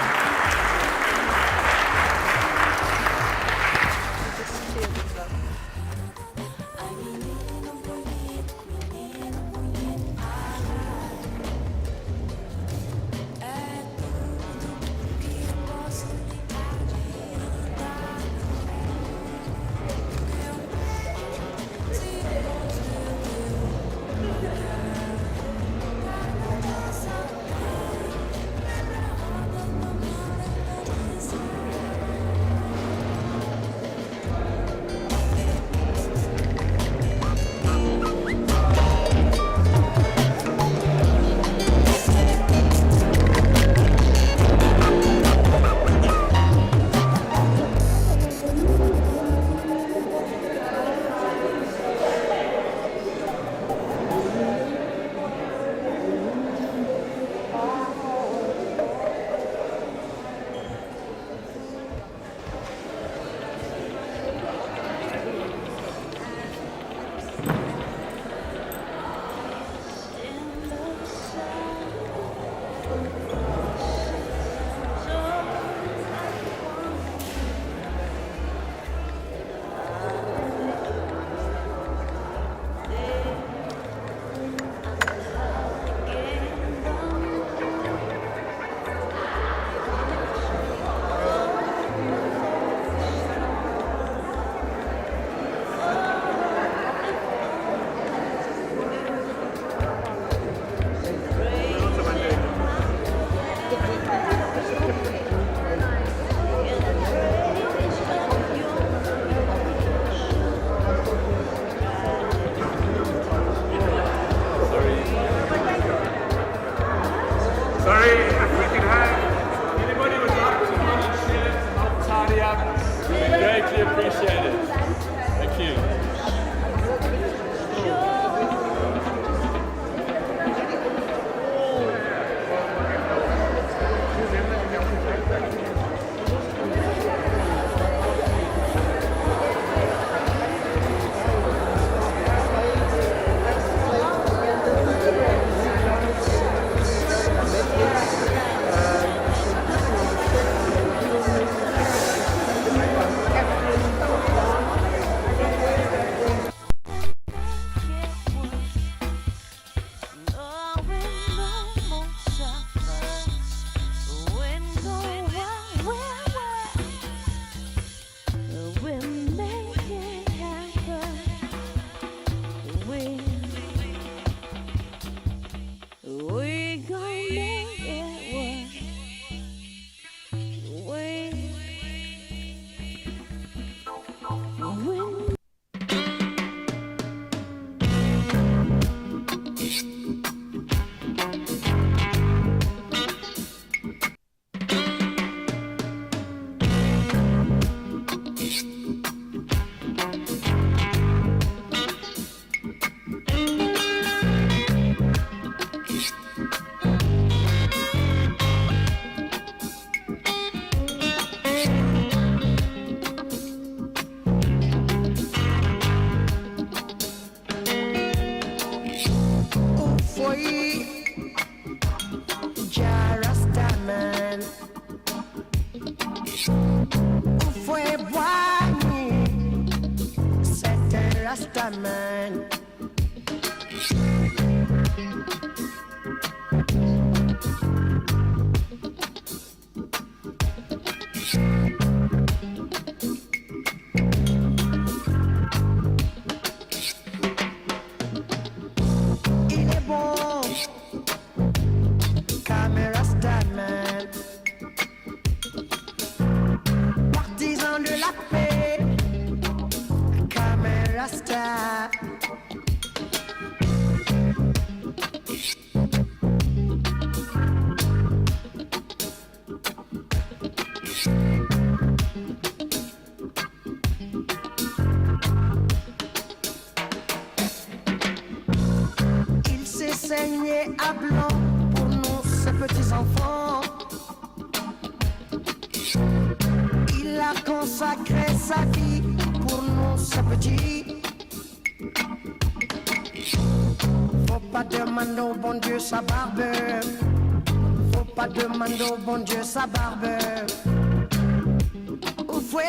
Speaker 16: Fue Boigny, c'est un Rastaman. Il est bon, caméra Rastaman. Partisan de la paix, caméra Rasta. Il s'est saigné à blanc pour nous, ses petits enfants. Il a consacré sa vie pour nous, ses petits. Faut pas demander au bon Dieu sa barbe. Faut pas demander au bon Dieu sa barbe. Où fue